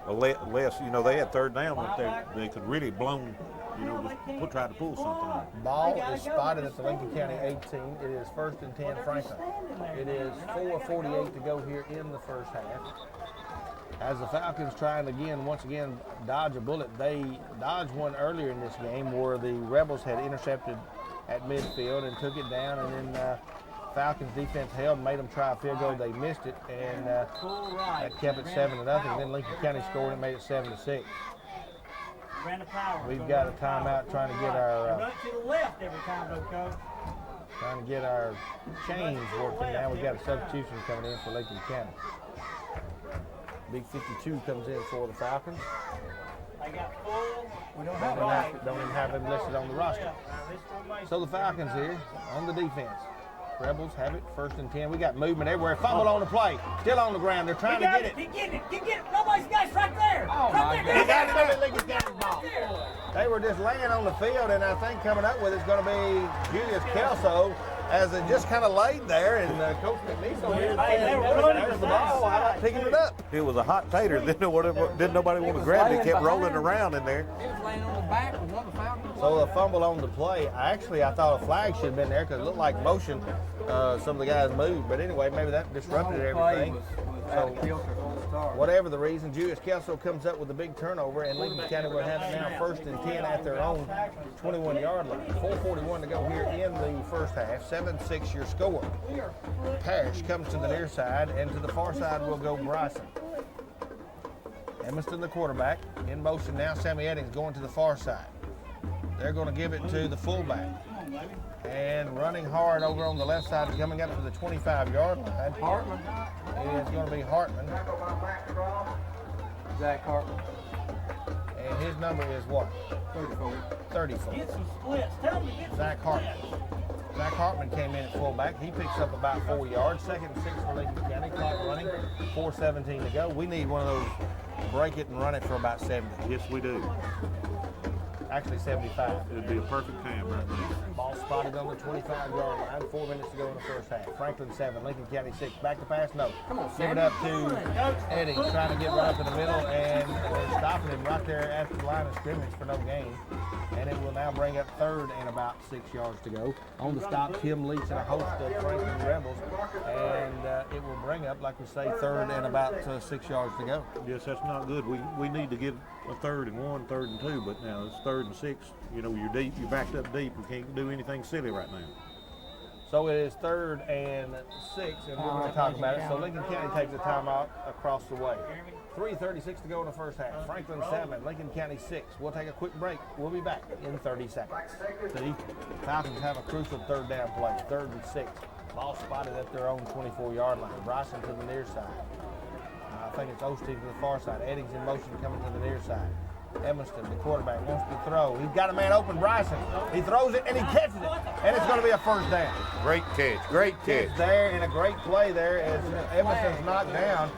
a less, you know, they had third down, but they could really blown, you know, just try to pull something. Ball is spotted at the Lincoln County 18. It is first and 10, Franklin. It is 4:48 to go here in the first half. As the Falcons trying again, once again, dodge a bullet. They dodged one earlier in this game where the Rebels had intercepted at midfield and took it down, and then Falcons defense held and made them try a field goal. They missed it, and that kept it 7-0. Then Lincoln County scored and made it 7-6. We've got a timeout trying to get our chains working now. We've got a substitution coming in for Lincoln County. Big 52 comes in for the Falcons. We don't even have him listed on the roster. So the Falcons here on the defense. Rebels have it, first and 10. We got movement everywhere. Fumble on the play. Still on the ground. They're trying to get it. Keep getting it. Nobody's got it right there. Oh, my God. They got it in Lincoln County ball. They were just laying on the field, and I think coming up with it's going to be Julius Kelso as it just kind of laid there, and Coach McNeese over here there's the ball. How about picking it up? It was a hot tater. Didn't nobody want to grab it. It kept rolling around in there. He was laying on the back with one of the Falcons. So the fumble on the play. I thought a flag should have been there because it looked like motion. Some of the guys moved, but anyway, maybe that disrupted everything. So whatever the reason, Julius Kelso comes up with a big turnover, and Lincoln County will have it now first and 10 at their own 21-yard line. 4:41 to go here in the first half. 7-6 your score. Parrish comes to the near side, and to the far side will go Bryson. Emerson, the quarterback, in motion now. Sammy Eddings going to the far side. They're going to give it to the fullback. And running hard over on the left side, coming up to the 25-yard line. Hartman. It is going to be Hartman. Zach Hartman. And his number is what? 34. Get some splits. Tell him to get Zach Hartman. Zach Hartman came in at fullback. He picks up about 4 yards. Second and 6 for Lincoln County. Clock running. 4:17 to go. We need one of those break it and run it for about 70. Yes, we do. Actually 75. It'd be a perfect time right now. Ball spotted on the 25-yard line. 4 minutes to go in the first half. Franklin 7, Lincoln County 6. Back to pass? No. Come on, Give it up to Eddie. Trying to get right up in the middle, and they're stopping him right there after the line of scrimmage for no gain. And it will now bring up third and about 6 yards to go. On the stop, Tim Leach and a host of Franklin Rebels. And it will bring up, like we say, third and about 6 yards to go. Yes, that's not good. We need to get a 3rd and 1, 3rd and 2, but now it's 3rd and 6. You know, you're deep, you're backed up deep. We can't do anything silly right now. So it is 3rd and 6, and we're going to talk about it. So Lincoln County takes a timeout across the way. 3:36 to go in the first half. Franklin 7, Lincoln County 6. We'll take a quick break. We'll be back in 30 seconds. The Falcons have a crucial 3rd down play, 3rd and 6. Ball spotted at their own 24-yard line. Bryson to the near side. I think it's Osteen to the far side. Eddings in motion coming to the near side. Evanston, the quarterback, wants to throw. He's got a man open, Bryson. He throws it and he catches it, and it's going to be a first down. Great catch, great catch. It's there, and a great play there as Evanston's knocked down,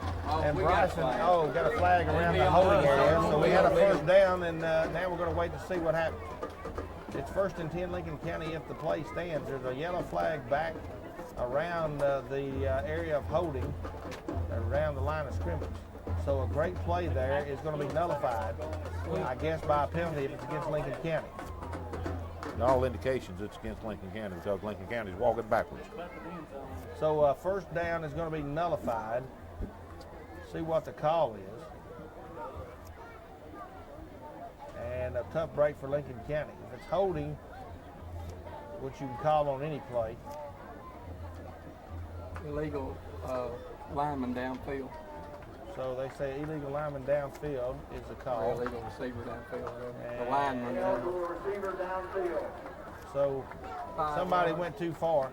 and Bryson, got a flag around the holding area. So we had a first down, and now we're going to wait to see what happens. It's 1st and 10 Lincoln County if the play stands. There's a yellow flag back around the area of holding, around the line of scrimmage. So a great play there is going to be nullified, I guess, by a penalty if it's against Lincoln County. All indications it's against Lincoln County because Lincoln County is walking backwards. So first down is going to be nullified. See what the call is. And a tough break for Lincoln County. If it's holding, which you can call on any play. Illegal lineman downfield. So they say illegal lineman downfield is the Or call. illegal receiver downfield. The And- lineman. So somebody went too far.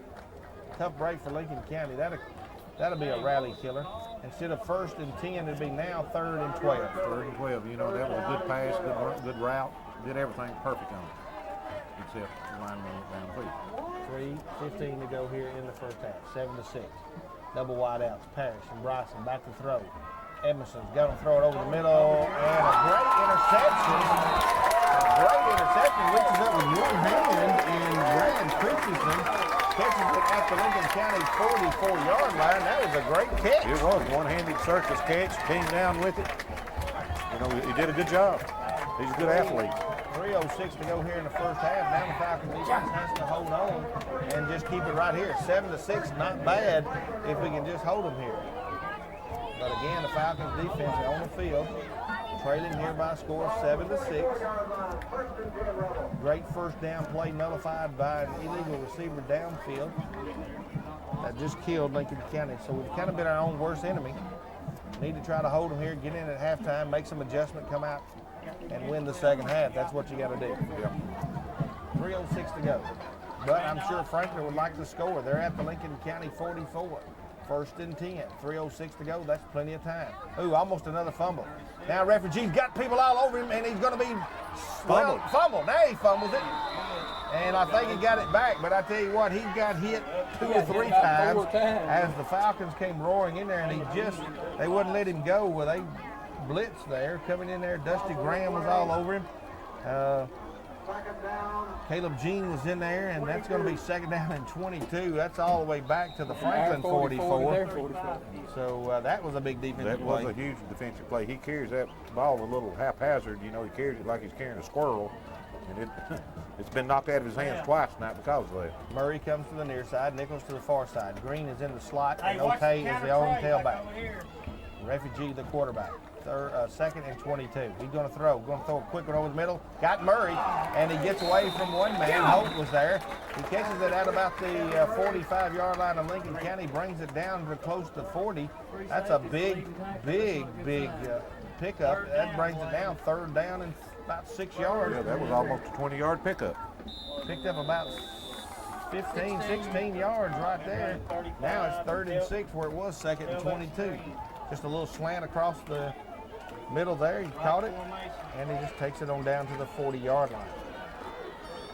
Tough break for Lincoln County. That'll be a rally killer. Instead of 1st and 10, it'd be now 3rd and 12. 3rd and 12. You know, that was a good pass, good route, did everything perfect on it, except the lineman went downfield. 3:15 to go here in the first half. 7-6. Double wide outs. Parrish and Bryson back to throw. Edmondson's going to throw it over the middle, and a great interception. Reaches up with one hand, and Ryan Christensen catches it at the Lincoln County 44-yard line. That was a great catch. It was one-handed circus catch, came down with it. You know, he did a good job. He's a good athlete. 3:06 to go here in the first half. Now the Falcons defense has to hold on and just keep it right here. 7-6, not bad if we can just hold them here. But again, the Falcons defense on the field, trailing here by a score of 7-6. Great first down play nullified by an illegal receiver downfield. That just killed Lincoln County. So we've kind of been our own worst enemy. Need to try to hold them here, get in at halftime, make some adjustment, come out and win the second half. That's what you got to do. Yeah. 3:06 to go. But I'm sure Franklin would like to score. They're at the Lincoln County 44. 1st and 10. 3:06 to go. That's plenty of time. Ooh, almost another fumble. Now Refugee's got people all over him, and he's going to be fumbled. Now he fumbles it. And I think he got it back, but I tell you what, he got hit 2 or 3 times as the Falcons came roaring in there, and they wouldn't let him go. Well, they blitzed there, coming in there. Dusty Graham was all over him. Caleb Jean was in there, and that's going to be 2nd down and 22. That's all the way back to the Franklin 44. So that was a big defensive play. That was a huge defensive play. He carries that ball a little haphazard. You know, he carries it like he's carrying a squirrel, and it's been knocked out of his hands twice tonight because of that. Murray comes to the near side, Nichols to the far side. Green is in the slot, and Otay is the own tailback. Refugee, the quarterback. 2nd and 22. He's going to throw a quick one over the middle. Got Murray, and he gets away from one man. Holt was there. He catches it at about the 45-yard line of Lincoln County, brings it down to close to 40. That's a big pickup. That brings it down 3rd down and about 6 yards. Yeah, that was almost a 20-yard pickup. Picked up about 15, 16 yards right there. Now it's 3rd and 6 where it was 2nd and 22. Just a little slant across the middle there. He caught it, and he just takes it on down to the 40-yard line.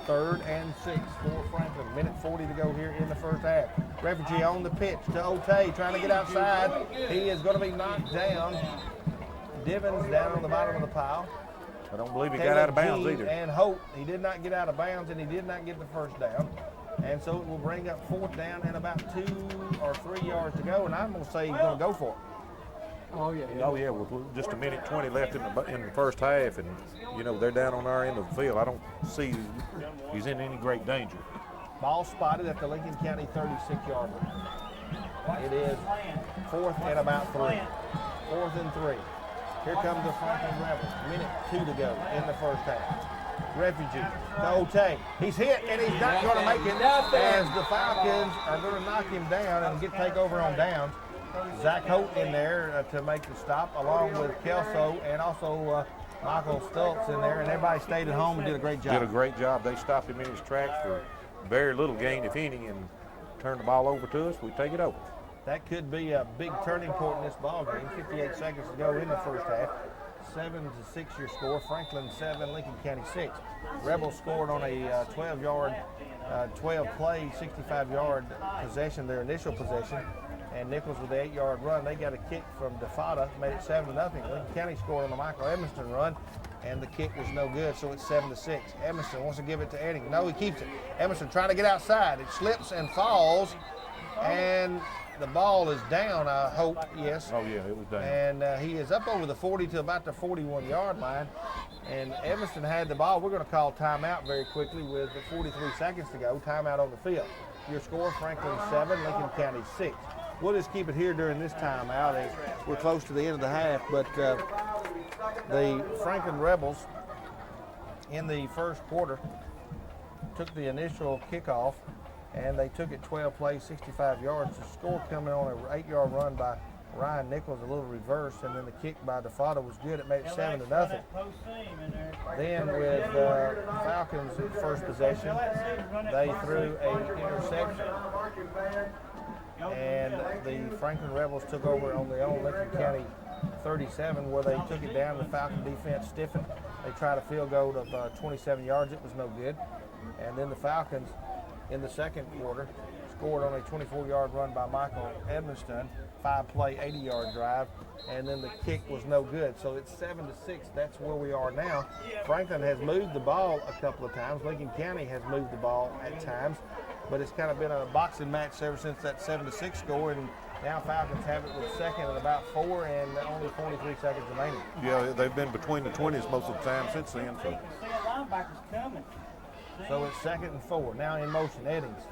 3rd and 6 for Franklin. 1:40 to go here in the first half. Refugee on the pitch to Otay, trying to get outside. He is going to be knocked down. Divins down on the bottom of the pile. I don't believe he got out of bounds either. And Hope, he did not get out of bounds, and he did not get the first down. And so it will bring up 4th down and about 2 or 3 yards to go, and I'm going to say he's going to go for it. Oh yeah. Oh yeah, with just 1:20 left in the first half, and you know they're down on our end of the field. I don't see he's in any great danger. Ball spotted at the Lincoln County 36-yard line. It is 4th and about 3. 4th and 3. Here comes the Franklin Rebels. 1:02 to go in the first half. Refugee to Otay. He's hit, and he's not going to make it as the Falcons are going to knock him down and take over on downs. Zach Holt in there to make the stop, along with Kelso and also Michael Stultz in there, and everybody stayed at home and did a great job. Did a great job. They stopped him in his tracks for very little gain, if any, and turned the ball over to us. We take it over. That could be a big turning point in this ball game. 58 seconds to go in the first half. 7-6 your score. Franklin 7, Lincoln County 6. Rebels scored on a 12-play, 65-yard possession, their initial possession. And Nichols with the 8-yard run. They got a kick from DeFada, made it 7-0. Lincoln County scored on the Michael Edmiston run, and the kick was no good, so it's 7-6. Edmiston wants to give it to Edding. No, he keeps it. Edmiston trying to get outside. It slips and falls, and the ball is down, I hope, yes. Oh, yeah, it was down. And he is up over the 40 to about the 41-yard line. And Edmiston had the ball. We're going to call timeout very quickly with 43 seconds to go. Timeout on the field. Your score, Franklin 7, Lincoln County 6. We'll just keep it here during this timeout as we're close to the end of the half. But the Franklin Rebels in the first quarter took the initial kickoff, and they took it 12 plays, 65 yards. The score coming on an 8-yard run by Ryan Nichols, a little reverse, and then the kick by DeFada was good. It made it 7-0. Then with Falcons' first possession, they threw an interception, and the Franklin Rebels took over on their own Lincoln County 37, where they took it down. The Falcon defense stiffened. They tried a field goal of 27 yards. It was no good. And then the Falcons in the second quarter scored on a 24-yard run by Michael Edmiston, 5-play, 80-yard drive, and then the kick was no good. So it's 7-6. That's where we are now. Franklin has moved the ball a couple of times. Lincoln County has moved the ball at times, but it's kind of been a boxing match ever since that 7-6 score, and now Falcons have it with second and about 4 and only 43 seconds remaining. Yeah, they've been between the 20s most of the time since then. So it's 2nd and 4. Now in motion, Eddings.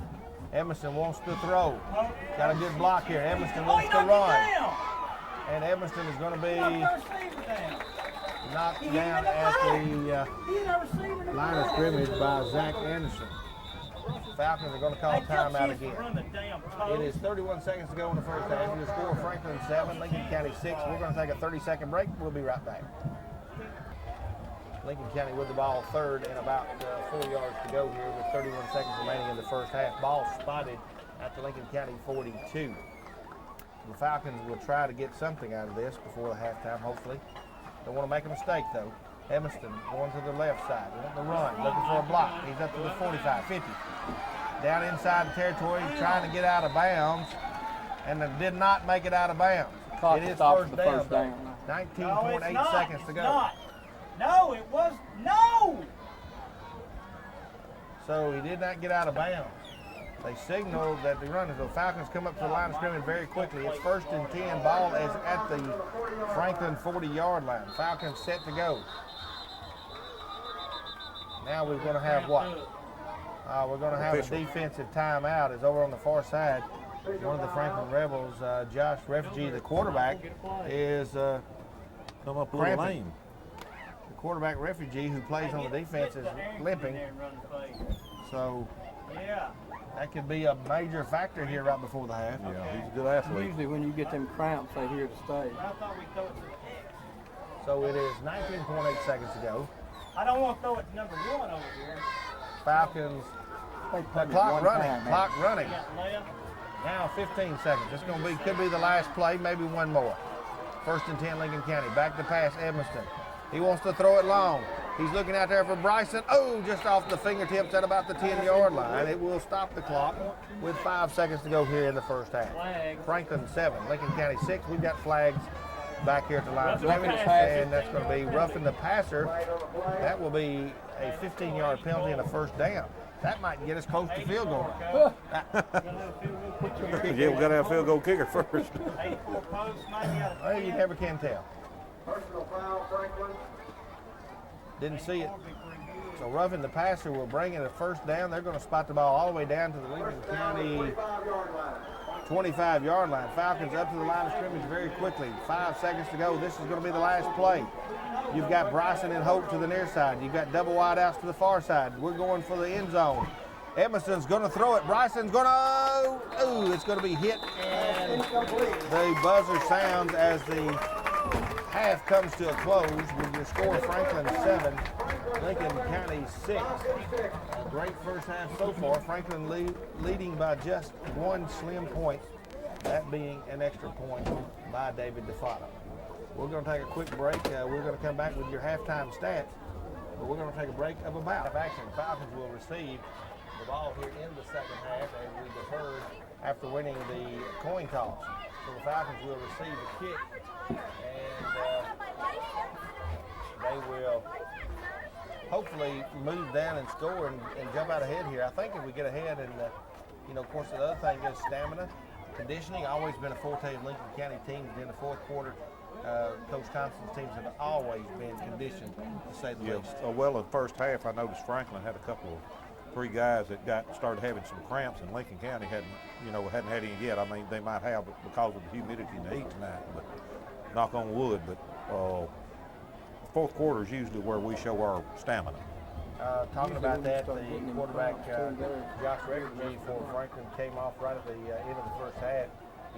Edmiston wants to throw. Got a good block here. Edmiston wants to run. And Edmiston is going to be knocked down at the line of scrimmage by Zach Anderson. Falcons are going to call timeout again. It is 31 seconds to go in the first half. Your score, Franklin 7, Lincoln County 6. We're going to take a 30-second break. We'll be right back. Lincoln County with the ball, third and about 4 yards to go here with 31 seconds remaining in the first half. Ball spotted at the Lincoln County 42. The Falcons will try to get something out of this before the halftime, hopefully. Don't want to make a mistake, though. Edmiston going to the left side. They want to run, looking for a block. He's up to the 45, 50. Down inside the territory, trying to get out of bounds, and did not make it out of bounds. It is first down. 19.8 seconds to go. No, it was no. So he did not get out of bounds. They signaled that the runners, the Falcons come up to the line of scrimmage very quickly. It's 1st and 10. Ball is at the Franklin 40-yard line. Falcons set to go. Now we're going to have what? We're going to have a defensive timeout. Is over on the far side. One of the Franklin Rebels, Josh Refugee, the quarterback, is come up with a lane. Quarterback Refugee, who plays on the defense, is limping. So that could be a major factor here right before the half. Yeah, he's a good athlete. Usually when you get them cramps, they here to stay. So it is 19.8 seconds to go. I don't want to throw it to number 1 over here. Falcons, the clock running. Now 15 seconds. It's going to be, could be the last play, maybe one more. 1st and 10 Lincoln County. Back to pass Edmiston. He wants to throw it long. He's looking out there for Bryson. Oh, just off the fingertips at about the 10-yard line. It will stop the clock with 5 seconds to go here in the first half. Franklin 7, Lincoln County 6. We've got flags back here at the line of scrimmage, and that's going to be roughing the passer. That will be a 15-yard penalty and a first down. That might get us close to field goal. Yeah, we got to have a field goal kicker first. Well, you never can tell. Didn't see it. So roughing the passer will bring in a first down. They're going to spot the ball all the way down to the Lincoln County 25-yard line. Falcons up to the line of scrimmage very quickly. 5 seconds to go. This is going to be the last play. You've got Bryson and Hope to the near side. You've got double wide outs to the far side. We're going for the end zone. Edmiston's going to throw it. Bryson's going to, it's going to be hit, and the buzzer sounds as the half comes to a close with your score, Franklin 7, Lincoln County 6. A great first half so far. Franklin leading by just one slim point, that being an extra point by David DeFada. We're going to take a quick break. We're going to come back with your halftime stats. But we're going to take a break of about action. Falcons will receive the ball here in the second half, as we deferred after winning the coin toss. So the Falcons will receive the kick, and they will hopefully move down and score and jump out ahead here. I think if we get ahead, and of course, the other thing is stamina, conditioning. Always been a forte of Lincoln County teams in the fourth quarter. Coach Thompson's teams have always been conditioned, to say the least. Well, in the first half, I noticed Franklin had three guys that started having some cramps, and Lincoln County hadn't had any yet. I mean, they might have because of the humidity and the heat tonight, but knock on wood. But fourth quarter is usually where we show our stamina. Talking about that, the quarterback, Josh Reckergy for Franklin, came off right at the end of the first half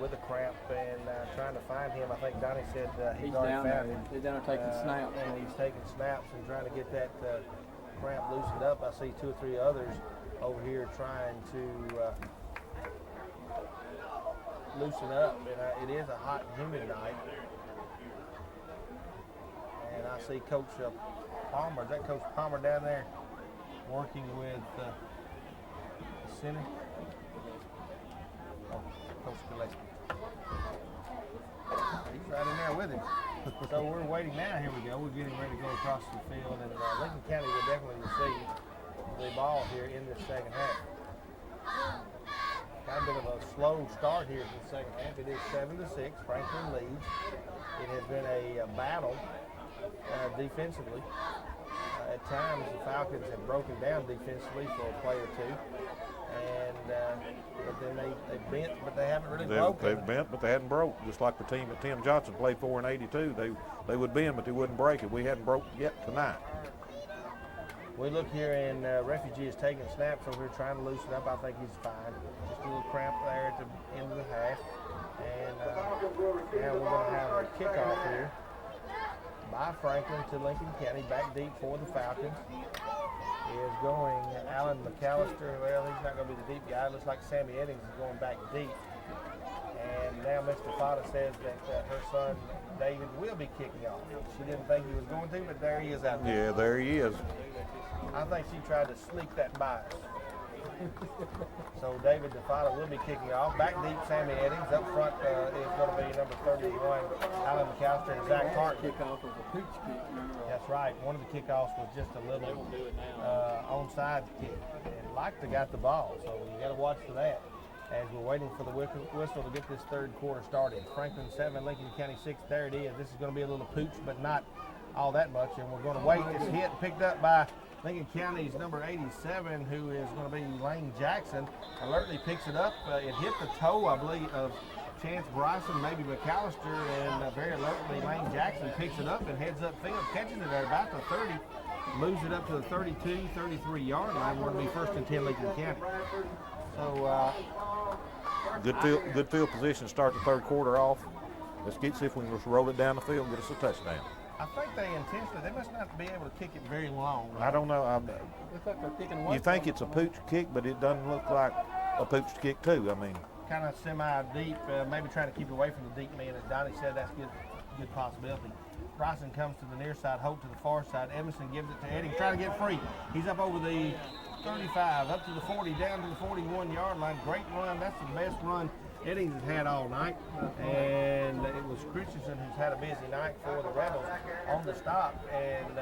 with a cramp, and trying to find him. I think Donnie said he's already found him. He's down there taking snaps. And he's taking snaps and trying to get that cramp loosened up. I see 2 or 3 others over here trying to loosen up, and it is a hot and humid night. And I see Coach Palmer. Is that Coach Palmer down there working with the center? Oh, Coach Gillespie. He's right in there with him. So we're waiting now. Here we go. We're getting ready to go across the field, and Lincoln County will definitely receive the ball here in this second half. Got a bit of a slow start here in the second half. It is 7-6. Franklin leads. It has been a battle defensively. At times, the Falcons have broken down defensively for a play or two, and but then they bent, but they haven't really broken. They've bent, but they hadn't broke. Just like the team that Tim Johnson played for in '82, they would bend, but they wouldn't break it. We hadn't broke yet tonight. We look here, and Refugee is taking snaps over here, trying to loosen up. I think he's fine. Just a little cramp there at the end of the half, and now we're going to have a kickoff here by Franklin to Lincoln County, back deep for the Falcons. Is going Alan McAllister. Well, he's not going to be the deep guy. It looks like Sammy Eddings is going back deep. And now Mr. Fada says that her son David will be kicking off. She didn't think he was going to, but there he is out there. Yeah, there he is. I think she tried to sneak that by us. So David DeFada will be kicking off. Back deep, Sammy Eddings. Up front is going to be number 31, Alan McAllister, and Zach Hart. Kickoff was a pooch kick. That's right. One of the kickoffs was just a little onside kick. And Leichter got the ball, so you got to watch for that as we're waiting for the whistle to get this third quarter started. Franklin 7, Lincoln County 6. There it is. This is going to be a little pooch, but not all that much. And we're going to wait. It's hit, picked up by Lincoln County's number 87, who is going to be Lane Jackson. Alertly picks it up. It hit the toe, I believe, of Chance Bryson, maybe McAllister, and very alertly Lane Jackson picks it up and heads upfield, catches it at about the 30, moves it up to the 32, 33-yard line. We're going to be first and 10 Lincoln County. So good field position to start the third quarter off. Let's see if we can just roll it down the field and get us a touchdown. I think they intentionally, they must not be able to kick it very long. Right? I don't know. Looks like they're kicking one. You think it's a pooch kick, but it doesn't look like a pooch kick too. I mean, kind of semi-deep, maybe trying to keep it away from the deep man. As Donnie said, that's good possibility. Bryson comes to the near side, Hope to the far side. Emerson gives it to Eddie, trying to get free. He's up over the 35, up to the 40, down to the 41-yard line. Great run. That's the best run Eddings has had all night, and it was Christensen who's had a busy night for the Rebels on the stop, and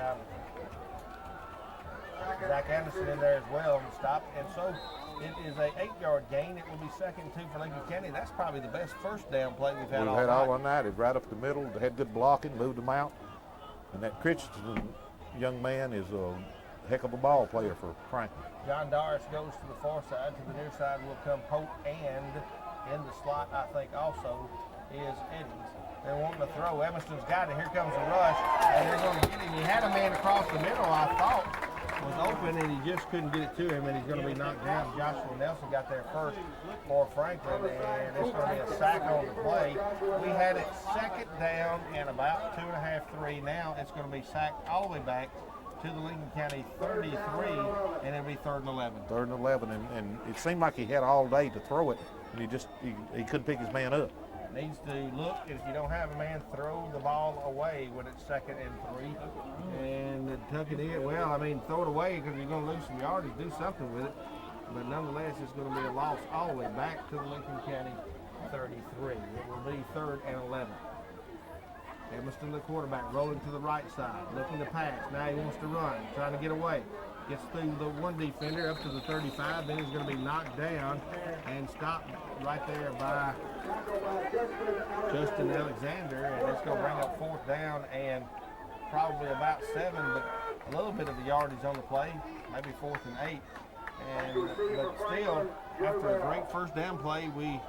Zach Anderson in there as well on the stop, and so it is a 8-yard gain. It will be 2nd and 2 for Lincoln County. That's probably the best first down play we've had all night. All night. It's right up the middle. They had good blocking, moved them out, and that Christensen young man is a heck of a ball player for Franklin. John Doris goes to the far side. To the near side will come Hope, and in the slot, I think, also is Eddings. They're wanting to throw. Emerson's got it. Here comes the rush, and they're going to get him. He had a man across the middle, I thought, was open, and he just couldn't get it to him, and he's going to be knocked down. Joshua Nelson got there first for Franklin, and it's going to be a sack on the play. We had it 2nd down and about 2.5, 3. Now it's going to be sacked all the way back to the Lincoln County 33, and it'll be 3rd and 11. 3rd and 11, and it seemed like he had all day to throw it, and he couldn't pick his man up. needs to look, if you don't have a man, throw the ball away when it's 2nd and 3 and tuck it in. Well, I mean, throw it away because you're going to lose some yardage, do something with it. But nonetheless, it's going to be a loss all the way back to the Lincoln County 33. It will be 3rd and 11. Emerson, the quarterback, rolling to the right side, looking to pass. Now he wants to run, trying to get away. Gets through the one defender up to the 35. Then he's going to be knocked down and stopped right there by Justin Alexander. And it's going to bring up 4th down and probably about 7, but a little bit of the yardage on the play, maybe 4th and 8. But still, after a great first down play, we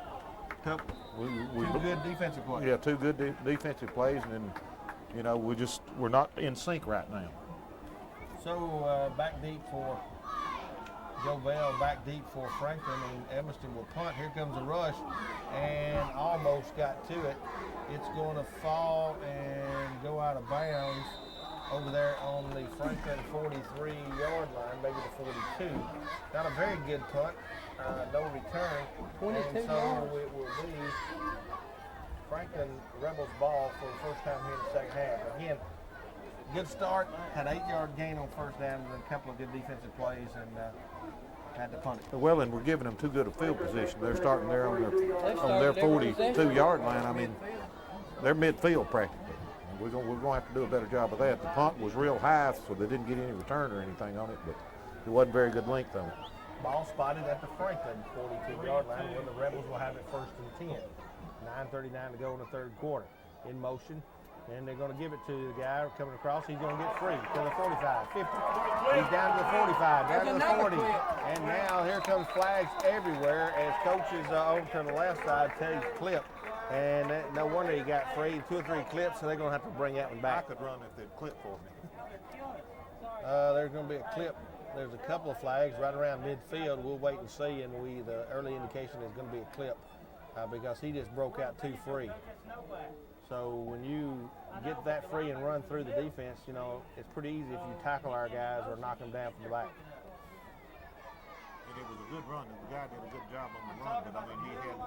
took two good defensive plays. Yeah, two good defensive plays, and then, you know, we're not in sync right now. So back deep for Joe Bell, back deep for Franklin, and Evanston will punt. Here comes a rush, and almost got to it. It's going to fall and go out of bounds over there on the Franklin 43-yard line, maybe the 42. Not a very good punt, no return. 22 and so yards. it will be Franklin Rebels ball for the first time here in the second half. Again, good start, had 8-yard gain on first down and a couple of good defensive plays, and had to punt it. Well, and we're giving them too good a field position. They're starting there on their 42-yard line. I mean, they're midfield practically. We're going to have to do a better job of that. The punt was real high, so they didn't get any return or anything on it, but it wasn't very good length on it. Ball spotted at the Franklin 42-yard line where the Rebels will have it 1st and 10. 9:39 to go in the 3rd quarter. In motion, and they're going to give it to the guy coming across. He's going to get free to the 45, 50. He's down to the 45, down to the 40. And now here comes flags everywhere as coaches over to the left side tell you to clip. And no wonder he got free. 2 or 3 clips, so they're going to have to bring that one I back. could run if they'd clip for me. There's going to be a clip. There's a couple of flags right around midfield. We'll wait and see, and the early indication is going to be a clip because he just broke out 2 free. So when you get that free and run through the defense, you know, it's pretty easy if you tackle our guys or knock them down from the back. And it was a good run. The guy did a good job on the run, but I mean, he had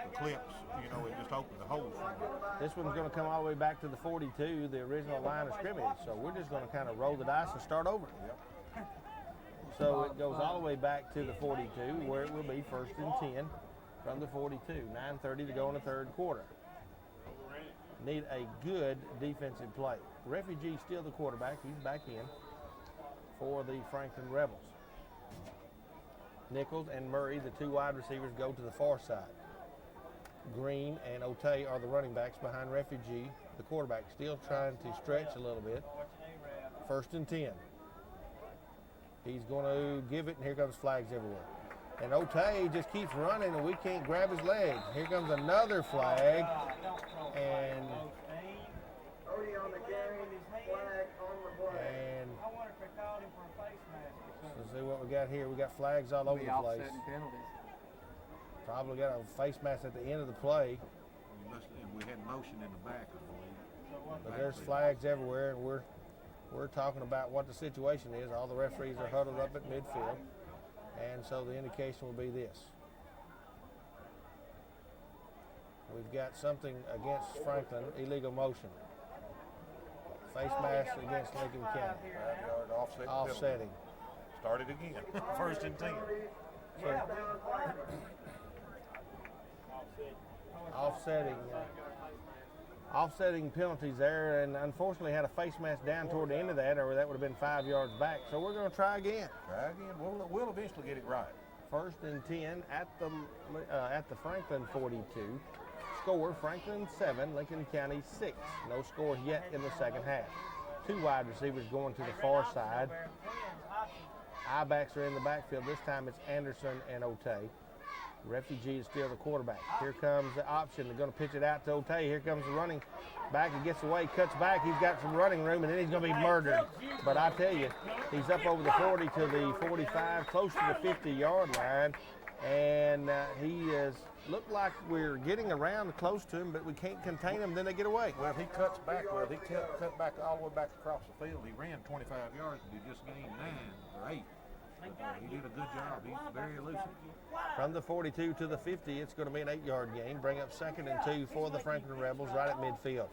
the clips, you know, it just opened the hole for him. This one's going to come all the way back to the 42, the original line of scrimmage. So we're just going to kind of roll the dice and start over. Yep. So it goes all the way back to the 42, where it will be 1st and 10 from the 42. 9:30 to go in the 3rd quarter. Need a good defensive play. Refugee still the quarterback. He's back in for the Franklin Rebels. Nichols and Murray, the 2 wide receivers, go to the far side. Green and Otay are the running backs behind Refugee. The quarterback still trying to stretch a little bit. 1st and 10. He's going to give it, and here comes flags everywhere. And Otay just keeps running, and we can't grab his leg. Here comes another flag, and let's see what we got here. We got flags all over the place. Offsetting penalties. Probably got a face mask at the end of the play. We had motion in the back, I believe. But there's flags everywhere, and we're talking about what the situation is. All the referees are huddled up at midfield, and so the indication will be this. We've got something against Franklin, illegal motion. Face mask against Lincoln County. 5-yard Offsetting. Started again. 1st and 10. So, offsetting penalties there, and unfortunately had a face mask down toward the end of that, or that would have been 5 yards back. So we're going to try again. Try again. We'll eventually get it right. 1st and 10 at the Franklin 42. Score Franklin 7, Lincoln County 6. No scores yet in the second half. 2 wide receivers going to the far side. I-backs are in the backfield. This time it's Anderson and Otay. Refugee is still the quarterback. Here comes the option. They're going to pitch it out to Otay. Here comes the running back. He gets away, cuts back. He's got some running room, and then he's going to be murdered. But I tell you, he's up over the 40 to the 45, close to the 50-yard line. And he is looked like we're getting around close to him, but we can't contain him. Then they get away. Well, he cuts back. Well, he cut back all the way back across the field. He ran 25 yards, and he just gained 9 or 8. He did a good job. He's very elusive. From the 42 to the 50, it's going to be an 8-yard gain. Bring up 2nd and 2 for the Franklin Rebels right at midfield.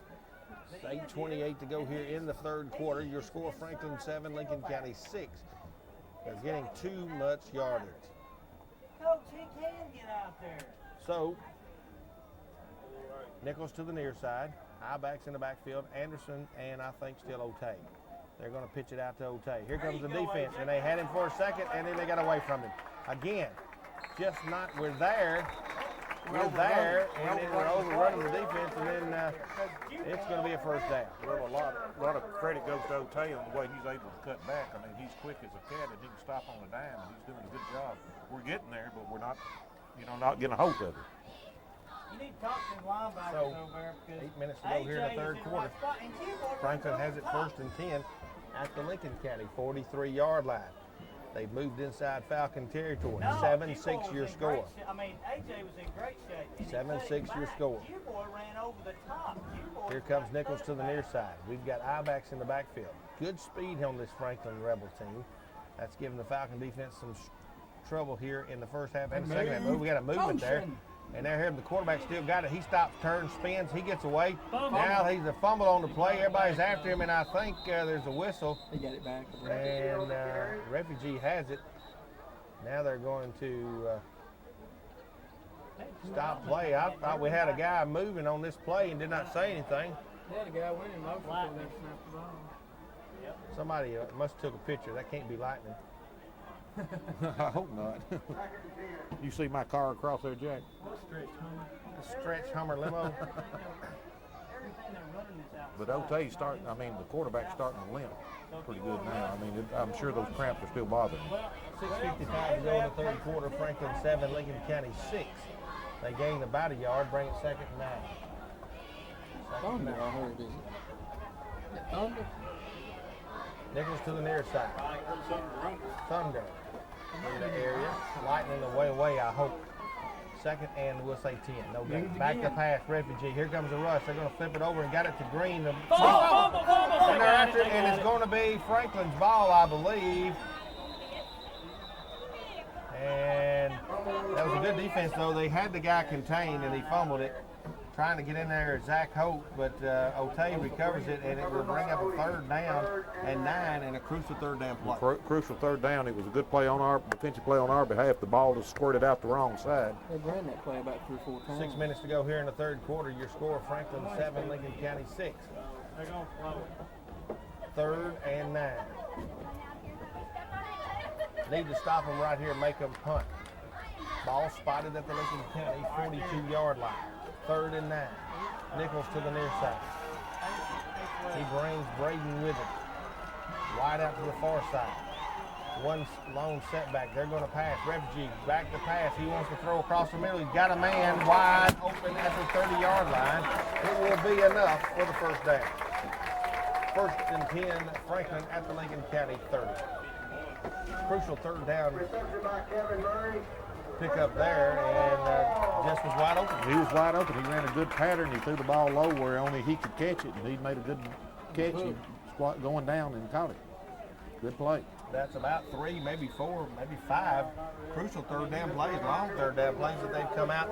8:28 to go here in the third quarter. Your score, Franklin 7, Lincoln County 6. They're getting too much yardage. Coach, he can get out there. So, Nichols to the near side. I-backs in the backfield. Anderson and I think still Otay. They're going to pitch it out to Otay. Here comes the defense, and they had him for a second, and then they got away from him. Again, just not, we're there, and then we're overrunning the defense, and then it's going to be a first down. Well, a lot of credit goes to Otay on the way he's able to cut back. I mean, he's quick as a cat, and he can stop on a dime, and he's doing a good job. We're getting there, but we're not, not getting a hold of it. You need to talk to the linebackers So, over there because 8 minutes to go here in the third quarter. Franklin has it 1st and 10 at the Lincoln County 43-yard line. They've moved inside Falcon territory. 7-6 your score. I mean, AJ was in great shape. 7-6 your score. Q-Boy ran over the top. Here comes Nichols to the near side. We've got I-backs in the backfield. Good speed on this Franklin Rebel team. That's giving the Falcon defense some trouble here in the first half and the second half. We got a movement there. And there, here the quarterback still got it. He stops, turns, spins. He gets away. Now he's a fumble on the play. Everybody's after him, and I think there's a whistle. He got it back. And Refugee has it. Now they're going to stop play. I thought we had a guy moving on this play and did not say anything. They had a guy winning motion before they snapped the ball. Somebody must have took a picture. That can't be lightning. I hope not. You see my car across there, Jack? A stretch Hummer limo. But Otay's starting, the quarterback's starting to limp pretty good now. I'm sure those cramps are still bothering him. 6:55 to go in the third quarter. Franklin 7, Lincoln County 6. They gained about a yard, bring it 2nd and 9. Thunder, I heard, is it? Thunder? Nichols to the near side. Thunder in the area. Lightning away, I hope. 2nd and we'll say 10. No gain. Back to pass, Refugee. Here comes the rush. They're going to flip it over and got it to Green. And they're after it, and it's going to be Franklin's ball, I believe. And that was a good defense, though. They had the guy contained, and he fumbled it. Trying to get in there, Zach Holt, but Otay recovers it, and it will bring up a 3rd down and 9 and a crucial 3rd down play. Crucial 3rd down. It was a good play on our defensive play on our behalf. The ball just squirted out the wrong side. They ran that play about 3 or 4 times. 6 minutes to go here in the third quarter. Your score, Franklin 7, Lincoln County 6. They're going to flow. 3rd and 9. Need to stop them right here and make them punt. Ball spotted at the Lincoln County 42-yard line. 3rd and 9. Nichols to the near side. He brings Braden with him. Wide out to the far side. One lone setback. They're going to pass. Refugee back to pass. He wants to throw across the middle. He's got a man wide open at the 30-yard line. It will be enough for the first down. 1st and 10, Franklin at the Lincoln County 30. Crucial 3rd down. Pick up there, and Jess was wide open. He was wide open. He ran a good pattern. He threw the ball low where only he could catch it, and he made a good catch. He squat going down and caught it. Good play. That's about 3, maybe 4, maybe 5 crucial 3rd down plays, long 3rd down plays that they've come out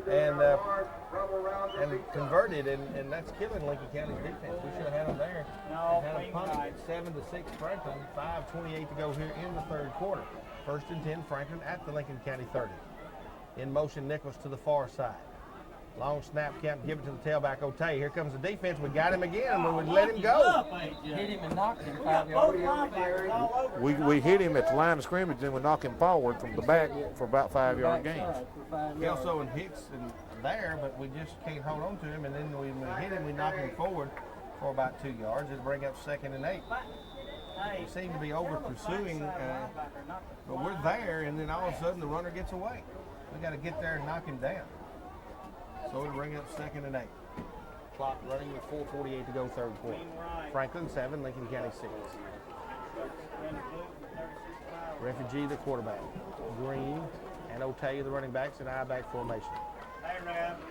and converted, and that's killing Lincoln County's defense. We should have had them there. No, had them punted. 7-6 Franklin. 5:28 to go here in the third quarter. 1st and 10 Franklin at the Lincoln County 30. In motion, Nichols to the far side. Long snap, Camp, give it to the tailback, Otay. Here comes the defense. We got him again, but we let him go. Hit him and knocked him 5 yards. We hit him at the line of scrimmage, and we knock him forward from the back for about 5-yard gains. Kelso and Hicks and there, but we just can't hold on to him. And then when we hit him, we knock him forward for about 2 yards. It'll bring up 2nd and 8. We seem to be over pursuing, but we're there, and then all of a sudden the runner gets away. We got to get there and knock him down. So it'll bring up 2nd and 8. Clock running with 4:48 to go, third quarter. Franklin 7, Lincoln County 6. Refugee the quarterback. Green and Otay the running backs in I-back formation.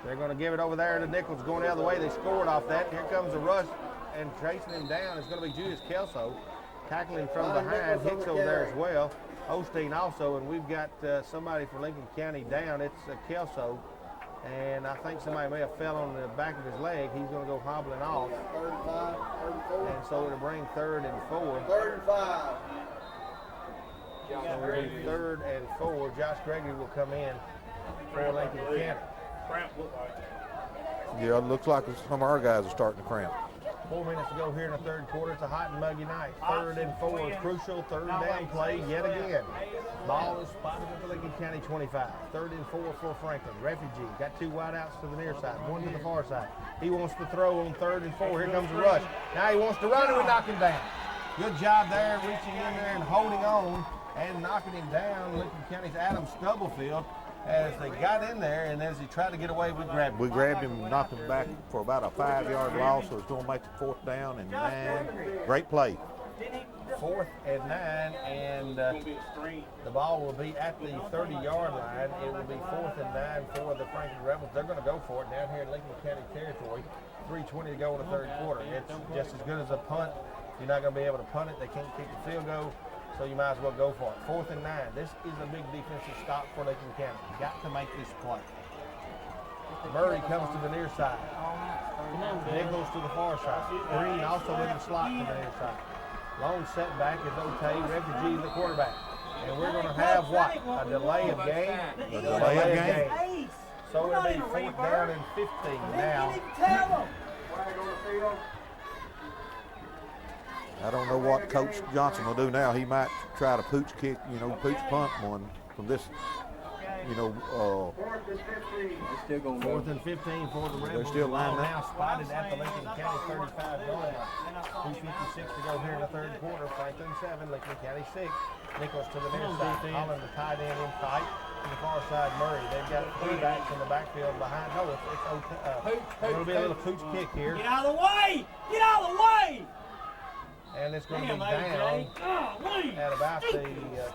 They're going to give it over there to Nichols going the other way. They scored off that. Here comes a rush, and chasing him down is going to be Julius Kelso. Tackling from behind. Hicks over there as well. Osteen also, and we've got somebody for Lincoln County down. It's Kelso, and I think somebody may have fell on the back of his leg. He's going to go hobbling off. 35, 34. And so it'll bring 3rd and 4. 35. So it'll be 3rd and 4. Josh Gregory will come in for Lincoln County. Yeah, it looks like some of our guys are starting to cramp. 4 minutes to go here in the 3rd quarter. It's a hot and muggy night. 3rd and 4, crucial 3rd down play yet again. Ball is spotted at the Lincoln County 25. 3rd and 4 for Franklin. Refugee got 2 wideouts to the near side, 1 to the far side. He wants to throw on 3rd and 4. Here comes the rush. Now he wants to run and we knock him down. Good job there, reaching in there and holding on and knocking him down. Lincoln County's Adam Stubblefield. As they got in there, and as he tried to get away, we grabbed him. We grabbed him and knocked him back for about a 5-yard loss, so it's going to make the 4th down and 9. Great play. 4th and 9, and the ball will be at the 30-yard line. It will be 4th and 9 for the Franklin Rebels. They're going to go for it down here in Lincoln County territory. 3:20 to go in the 3rd quarter. It's just as good as a punt. You're not going to be able to punt it. They can't kick the field goal. So you might as well go for it. 4th and 9. This is a big defensive stop for Lincoln County. Got to make this play. Murray comes to the near side. Nichols to the far side. Green also in the slot to the near side. Long setback is Otay. Refugee the quarterback. And we're going to have what? A delay of game? A delay of game. So it'll be 4th down and 15 now. I don't know what Coach Johnson will do now. He might try to pooch kick, pooch punt one from this, 4th and 15 for the Rebels. They're still lining now spotted at the Lincoln County 35-yard line. 2:56 to go here in the 3rd quarter. Franklin 7, Lincoln County 6. Nichols to the near side. Holland the tight end in tight. To the far side, Murray. They've got 3 backs in the backfield behind. No, it's going to be a little pooch kick here. Get out of the way! Get out of the way! And it's going to be down at about the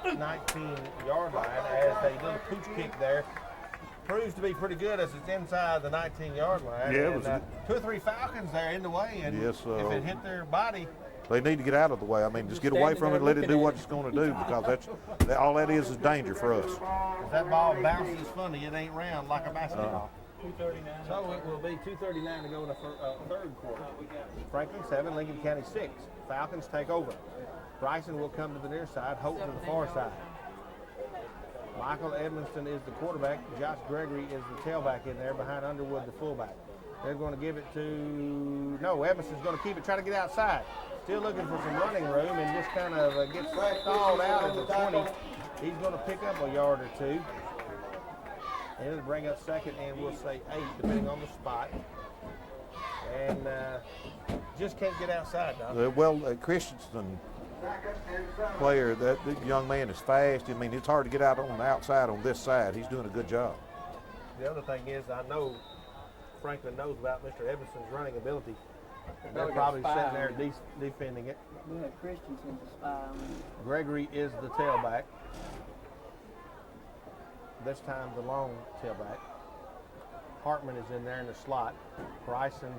19-yard line as a little pooch kick there. Proves to be pretty good as it's inside the 19-yard line. Yeah, and, 2 or 3 Falcons there in the way, and Yes, if it hit their body, they need to get out of the way. I mean, just get away from it, let it do what it's going to do, because all that is danger for us. if that ball bounces funny, it ain't round like a basketball. So it will be 2:39 to go in the 3rd quarter. Franklin 7, Lincoln County 6. Falcons take over. Bryson will come to the near side, Hope to the far side. Michael Edmonston is the quarterback. Josh Gregory is the tailback in there behind Underwood, the fullback. They're going to give it to, no, Edmonston's going to keep it, try to get outside. Still looking for some running room and just kind of gets stalled out at the 20. He's going to pick up a yard or 2. And it'll bring up 2nd and we'll say 8, depending on the spot. And just can't get outside, Doc. Christensen player, that young man is fast. I mean, it's hard to get out on the outside on this side. He's doing a good job. The other thing is, I know Franklin knows about Mr. Evanson's running ability. They're probably sitting there defending it. Yeah, Christensen's a spy on him. Gregory is the tailback. This time the long tailback. Hartman is in there in the slot. Bryson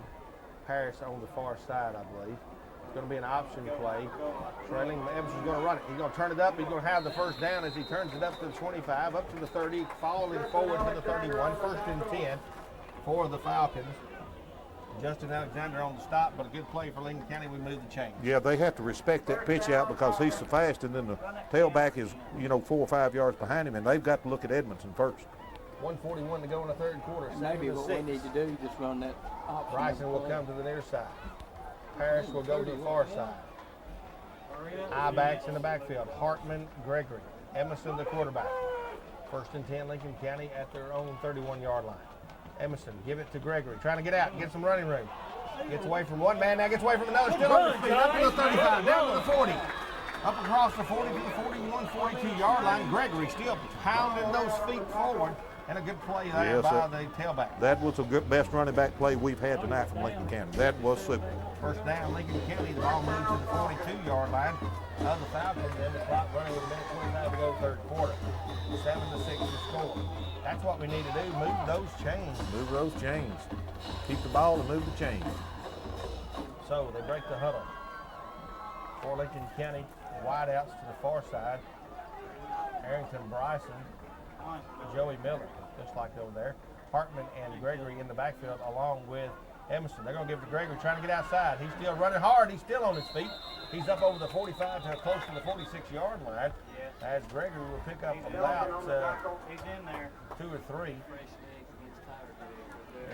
Parrish on the far side, I believe. It's going to be an option play. Trailing, Evanson's going to run it. He's going to turn it up. He's going to have the 1st down as he turns it up to the 25, up to the 30, falling forward to the 31. 1st and 10 for the Falcons. Justin Alexander on the stop, but a good play for Lincoln County. We move the chain. Yeah, they have to respect that pitch out because he's so fast, and then the tailback is, 4 or 5 yards behind him, and they've got to look at Edmondson first. 1:41 to go in the 3rd quarter. Maybe 7 to what 6. we need to do, just run that option. Bryson will come to the near side. Parrish will go to the far side. I-backs in the backfield. Hartman, Gregory. Emerson, the quarterback. 1st and 10, Lincoln County at their own 31-yard line. Emerson, give it to Gregory. Trying to get out, get some running room. Gets away from one man, now gets away from another. Still on his feet, up to the 35, down to the 40. Up across the 40 to the 41, 42-yard line. Gregory still pounding those feet forward. And a good play there by the tailback. That was the best running back play we've had tonight from Lincoln County. That was super. 1st down, Lincoln County. The ball moves to the 42-yard line of the Falcons. And the clock running with a minute 25 to go 3rd quarter. 7 to 6 to score. That's what we need to do. Move those chains. Move those chains. Keep the ball and move the chains. So they break the huddle. For Lincoln County, wideouts to the far side. Arrington, Bryson, Joey Miller, just like over there. Hartman and Gregory in the backfield along with Emerson. They're going to give it to Gregory trying to get outside. He's still running hard. He's still on his feet. He's up over the 45 to close to the 46-yard line. As Gregory will pick up about He's in there. 2 or 3.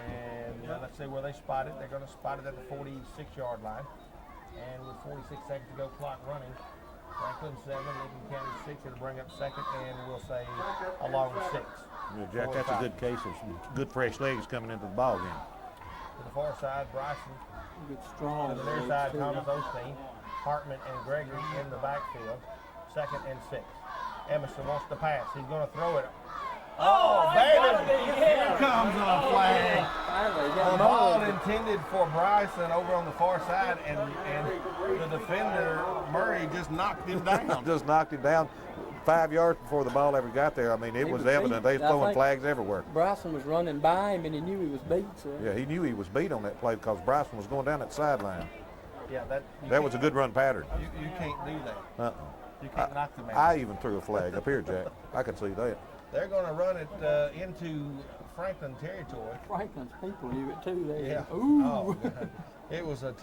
And let's see where they spot it. They're going to spot it at the 46-yard line. And with 46 seconds to go, clock running. Franklin 7, Lincoln County 6. It'll bring up second, and we'll say along with 6. Yeah, Jack, that's a good case of some good fresh legs coming into the ball game. To the far side, Bryson. Good strong. To the near side, Thomas Osteen. Hartman and Gregory in the backfield. Second and 6. Emerson wants to pass. He's going to throw it. Oh, baby! Here comes a flag. A ball intended for Bryson over on the far side, and the defender, Murray, just knocked him down. Just knocked him down 5 yards before the ball ever got there. I mean, it was evident. They were throwing flags everywhere. Bryson was running by him, and he knew he was beat. So. Yeah, he knew he was beat on that play because Bryson was going down that sideline. Yeah, that was a good run pattern. You can't do that. Uh-uh. You can't knock the man. I even threw a flag up here, Jack. I could see that. They're going to run it into Franklin territory. Franklin's people knew it too. They Yeah. Ooh. Oh, it was like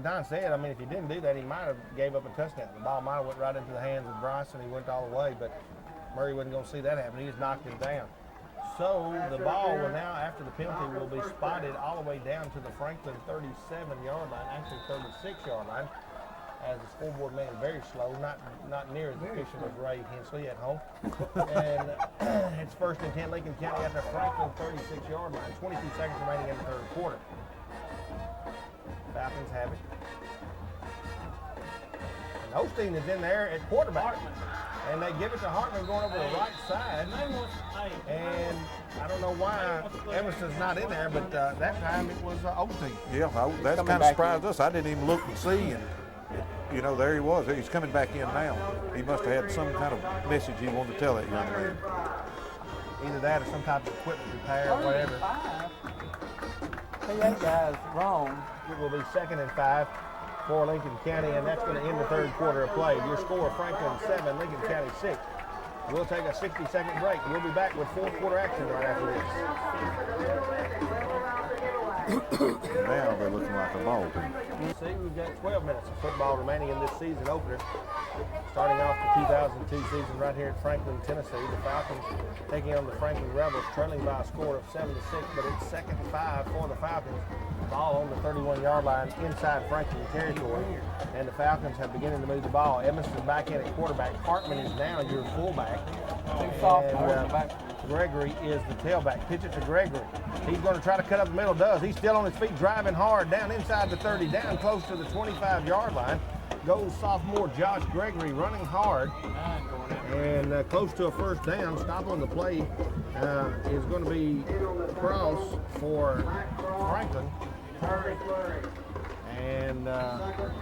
Don said, I mean, if he didn't do that, he might have gave up a touchdown. The ball might have went right into the hands of Bryson. He went all the way, but Murray wasn't going to see that happen. He just knocked him down. So the ball will now, after the penalty, will be spotted all the way down to the Franklin 37-yard line, actually 36-yard line, as the scoreboard man is very slow, not near as efficient as Ray Hensley at home. And it's 1st and 10 Lincoln County at the Franklin 36-yard line. 22 seconds remaining in the third quarter. Falcons have it. And Osteen is in there at quarterback. And they give it to Hartman going over the right side. And I don't know why Emerson's not in there, but that time it was Osteen. Yeah, that's kind of surprised us. I didn't even look and see, and there he was. He's coming back in now. He must have had some kind of message he wanted to tell that young man. Either that or some type of equipment repair or whatever. Hey, that guy's wrong. It will be 2nd and 5 for Lincoln County, and that's going to end the third quarter of play. Your score, Franklin 7, Lincoln County 6. We'll take a 60-second break. We'll be back with fourth quarter action right after this. Now they're looking like a ball team. See, we've got 12 minutes of football remaining in this season opener. Starting off the 2002 season right here at Franklin, Tennessee. The Falcons taking on the Franklin Rebels, trailing by a score of 7-6, but it's 2nd and 5 for the Falcons. Ball on the 31-yard line inside Franklin territory, and the Falcons have beginning to move the ball. Emerson back in at quarterback. Hartman is now your fullback. And Gregory is the tailback. Pitch it to Gregory. He's going to try to cut up the middle. Does. He's still on his feet, driving hard down inside the 30, down close to the 25-yard line. Goes sophomore Josh Gregory running hard and close to a first down. Stop on the play is going to be cross for Franklin. And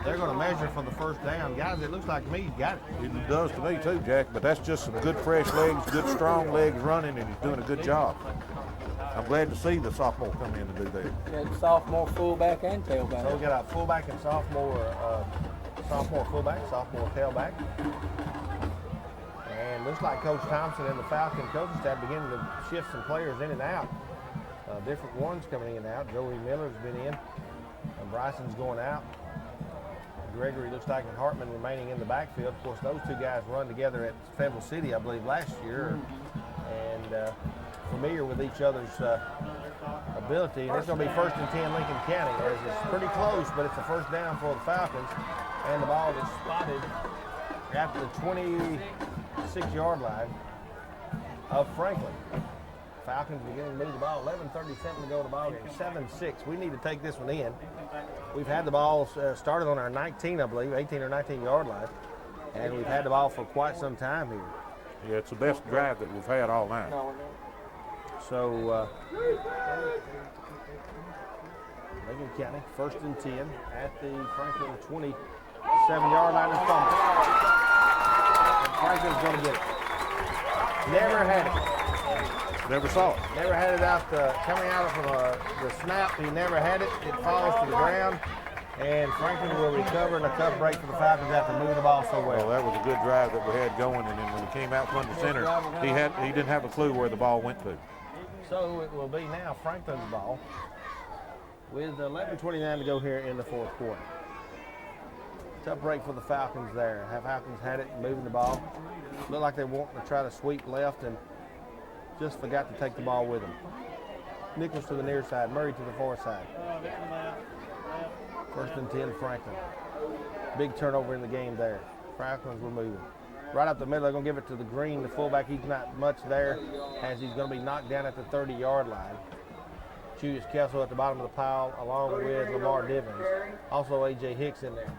they're going to measure for the first down. Guys, it looks like to me he's got it. It does to me too, Jack, but that's just some good fresh legs, good strong legs running, and he's doing a good job. I'm glad to see the sophomore come in and do that. Yeah, sophomore fullback and tailback. So we got a fullback and sophomore fullback, sophomore tailback. And looks like Coach Thompson and the Falcon coaching staff beginning to shift some players in and out. Different ones coming in and out. Joey Miller's been in. And Bryson's going out. Gregory looks like and Hartman remaining in the backfield. Of course, those two guys run together at Fayetteville City, I believe, last year. And familiar with each other's ability. And it's going to be 1st and 10 Lincoln County. As it's pretty close, but it's a first down for the Falcons. And the ball is spotted at the 26-yard line of Franklin. Falcons beginning to move the ball. 11:37 to go to the ball game. 7-6. We need to take this one in. We've had the ball started on our 19, I believe, 18 or 19-yard line. And we've had the ball for quite some time here. Yeah, it's the best drive that we've had all night. So, Lincoln County, 1st and 10 at the Franklin 27-yard line and fumble. And Franklin's going to get it. Never had it. Never saw it. Never had it out coming out from the snap. He never had it. It falls to the ground. And Franklin will recover, and a tough break for the Falcons after moving the ball so Well, well. that was a good drive that we had going, and then when he came out from the center, he didn't have a clue where the ball went to. So it will be now Franklin's ball with 11:29 to go here in the fourth quarter. Tough break for the Falcons there. Falcons had it moving the ball. Looked like they wanted to try to sweep left and just forgot to take the ball with them. Nichols to the near side, Murray to the far side. First and 10, Franklin. Big turnover in the game there. Franklin's were moving. Right up the middle, they're going to give it to the Green, the fullback. He's not much there as he's going to be knocked down at the 30-yard line. Julius Kelso at the bottom of the pile along with Lamar Divins. Also A.J. Hicks in there.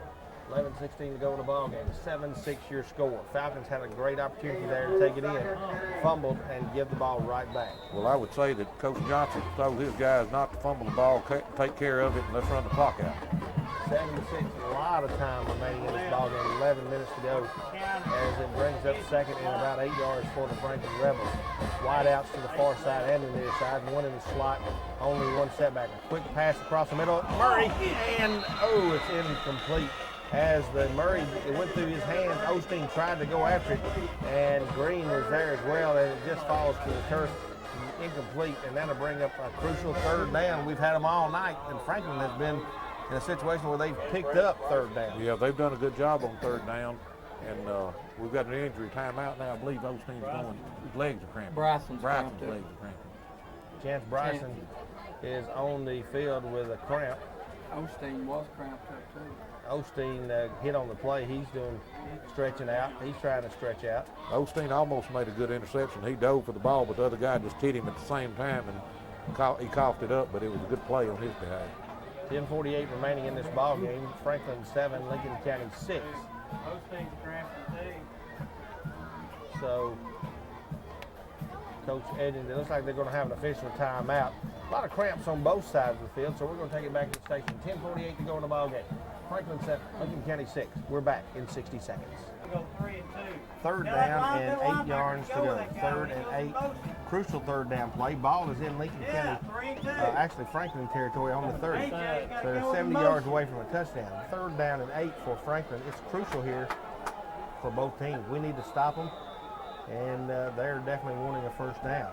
11-16 to go in the ball game. 7-6 your score. Falcons had a great opportunity there to take it in, fumbled, and give the ball right back. Well, I would say that Coach Johnson told his guys not to fumble the ball, take care of it, and let's run the clock out. 7-6, a lot of time remaining in this ball game. 11 minutes to go as it brings up second and about 8 yards for the Franklin Rebels. Wide outs to the far side and the near side, one in the slot, only one setback. A quick pass across the middle. Murray, and it's incomplete. As the Murray, it went through his hands, Osteen tried to go after it, and Green was there as well, and it just falls to the turf, incomplete, and that'll bring up a crucial third down. We've had them all night, and Franklin has been in a situation where they've picked up third down. Yeah, they've done a good job on third down, and we've got an injury timeout now. I believe Osteen's going, his legs are cramping. Bryson's legs cramped are up. cramping. Chance Bryson is on the field with a cramp. Osteen was cramped up too. Osteen hit on the play. He's doing stretching out. He's trying to stretch out. Osteen almost made a good interception. He dove for the ball, but the other guy just hit him at the same time, and he coughed it up, but it was a good play on his behalf. 10:48 remaining in this ball game. Franklin 7, Lincoln County 6. Osteen's cramping too. So Coach Edgins, it looks like they're going to have an official timeout. A lot of cramps on both sides of the field, so we're going to take it back to the station. 10:48 to go in the ball game. Franklin 7, Lincoln County 6. We're back in 60 seconds. We'll go 3 and 2. Third down and 8 yards to go. Third and 8. Crucial third down play. Ball is in Lincoln County, 3 and 2. actually Franklin territory on the 30. So they're 70 yards away from a touchdown. Third down and 8 for Franklin. It's crucial here for both teams. We need to stop them, and they're definitely wanting a first down.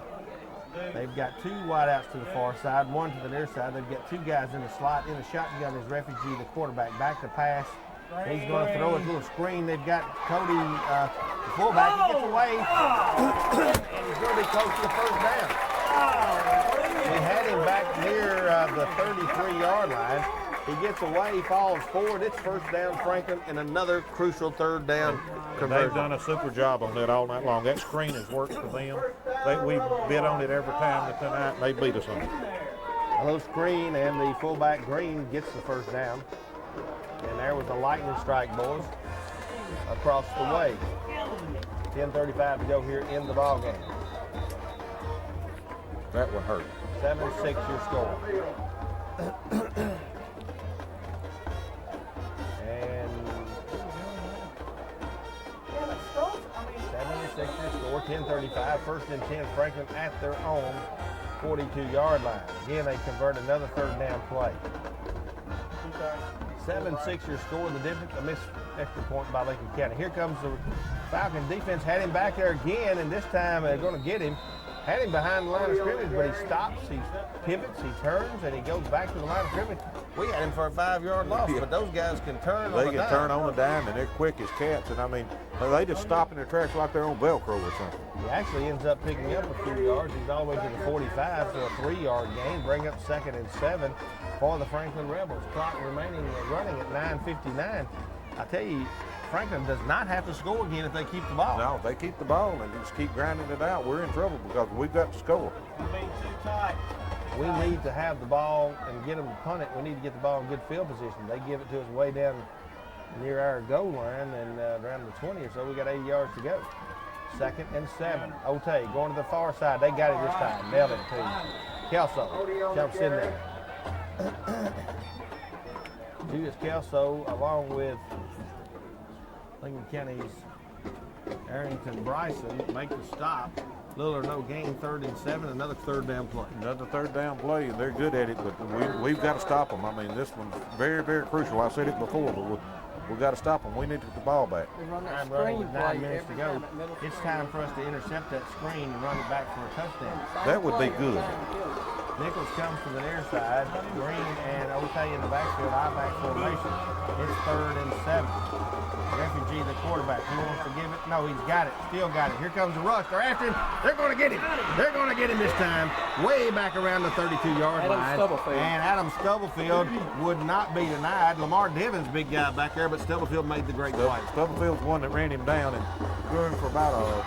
They've got two wideouts to the far side, one to the near side. They've got two guys in the slot. In the shotgun is Refugee, the quarterback. Back to pass. He's going to throw a little screen. They've got Cody, the fullback. He gets away, and he's going to be close to the first down. We had him back near the 33-yard line. He gets away, he falls forward. It's first down, Franklin, and another crucial third down conversion. They've done a super job on that all night long. That screen has worked for them. We bid on it every time that tonight, and they beat us on it. A little screen, and the fullback Green gets the first down. And there was a lightning strike, boys, across the way. 10:35 to go here in the ball game. That one hurt. 7-6 your score. And 7-6 your score. 10:35. First and 10. Franklin at their own 42-yard line. Again, they convert another third down play. 7-6 your score. The difference, a missed extra point by Lincoln County. Here comes the Falcon defense. Had him back there again, and this time they're going to get him. Had him behind the line of scrimmage, but he stops, he pivots, he turns, and he goes back to the line of scrimmage. We had him for a 5-yard loss, but those guys can turn on a dime. They can turn on a dime, and they're quick as cats. And I mean, they just stop in their tracks like they're on Velcro or something. He actually ends up picking up a few yards. He's all the way to the 45 for a 3-yard gain, bring up second and 7 for the Franklin Rebels. Clock remaining running at 9:59. I tell you, Franklin does not have to score again if they keep the ball. No, if they keep the ball and just keep grinding it out, we're in trouble because we've got to score. We need to have the ball and get them to punt it. We need to get the ball in good field position. They give it to us way down near our goal line and around the 20 or so. We got 80 yards to go. Second and 7. Otay going to the far side. They got it this time. Nailed it to Kelso. Jumps in there. Julius Kelso along with Lincoln County's Arrington Bryson make the stop. Little or no gain, 3rd and 7, another third down play. Another third down play, and they're good at it, but we've got to stop them. I mean, this one's very, very crucial. I said it before, but we've got to stop them. We need to get the ball back. Time running with 9 minutes to go. It's time for us to intercept that screen and run it back for a touchdown. That would be good. Nichols comes to the near side. Green and Otay in the backfield, I-back formation. It's 3rd and 7. Refugee, the quarterback, he wants to give it. No, he's got it. Still got it. Here comes the rush. They're after him. They're going to get him. They're going to get him this time. Way back around the 32-yard line. And Adam Stubblefield would not be denied. Lamar Divins, big guy back there, but Stubblefield made the great play. Stubblefield's one that ran him down and threw him for about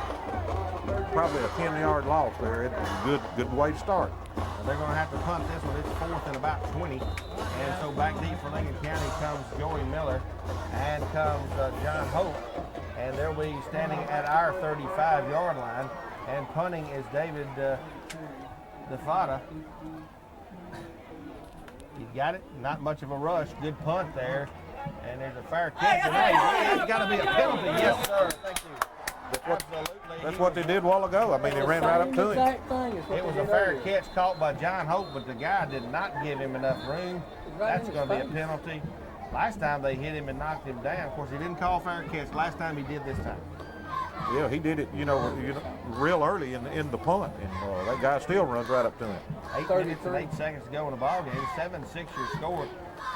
probably a 10-yard loss there. It's a good way to start. And they're going to have to punt this one. It's 4th and about 20. And so back deep for Lincoln County comes Joey Miller and comes John Hope. And they'll be standing at our 35-yard line. And punting is David DeFada. He got it. Not much of a rush. Good punt there. And there's a fair catch. And it's got to be a penalty. Yes, sir. Thank you. That's what they did a while ago. I mean, they ran right up to him. It was a fair catch caught by John Hope, but the guy did not give him enough room. That's going to be a penalty. Last time they hit him and knocked him down. Of course, he didn't call fair catch. Last time he did this time. Yeah, he did it, real early in the punt, and that guy still runs right up to him. 8 minutes and 8 seconds to go in the ball game. 7-6 your score.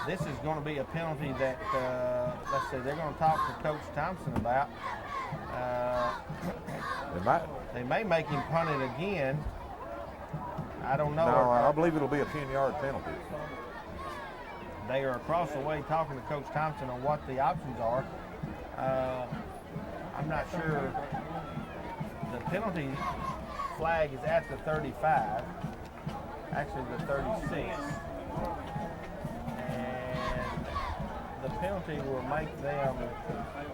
This is going to be a penalty that, let's see, they're going to talk to Coach Thompson about. They may make him punt it again. I don't know. No, I believe it'll be a 10-yard penalty. They are across the way talking to Coach Thompson on what the options are. I'm not sure. The penalty flag is at the 35, actually the 36. And the penalty will make them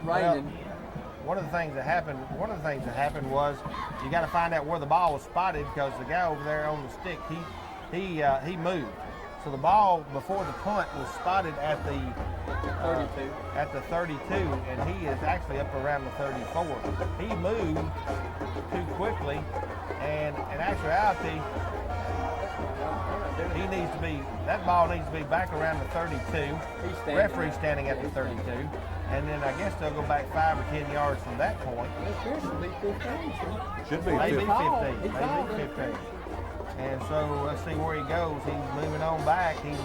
Raining. One of the things that happened was you got to find out where the ball was spotted, because the guy over there on the stick, he moved. So the ball before the punt was spotted at the 32. At the 32, and he is actually up around the 34. He moved too quickly, and in actuality, that ball needs to be back around the 32. Referee standing at the 32. And then I guess they'll go back 5 or 10 yards from that point. It should be 15. Should be Maybe 15. 15. Maybe 15. And so let's see where he goes. He's moving on back. And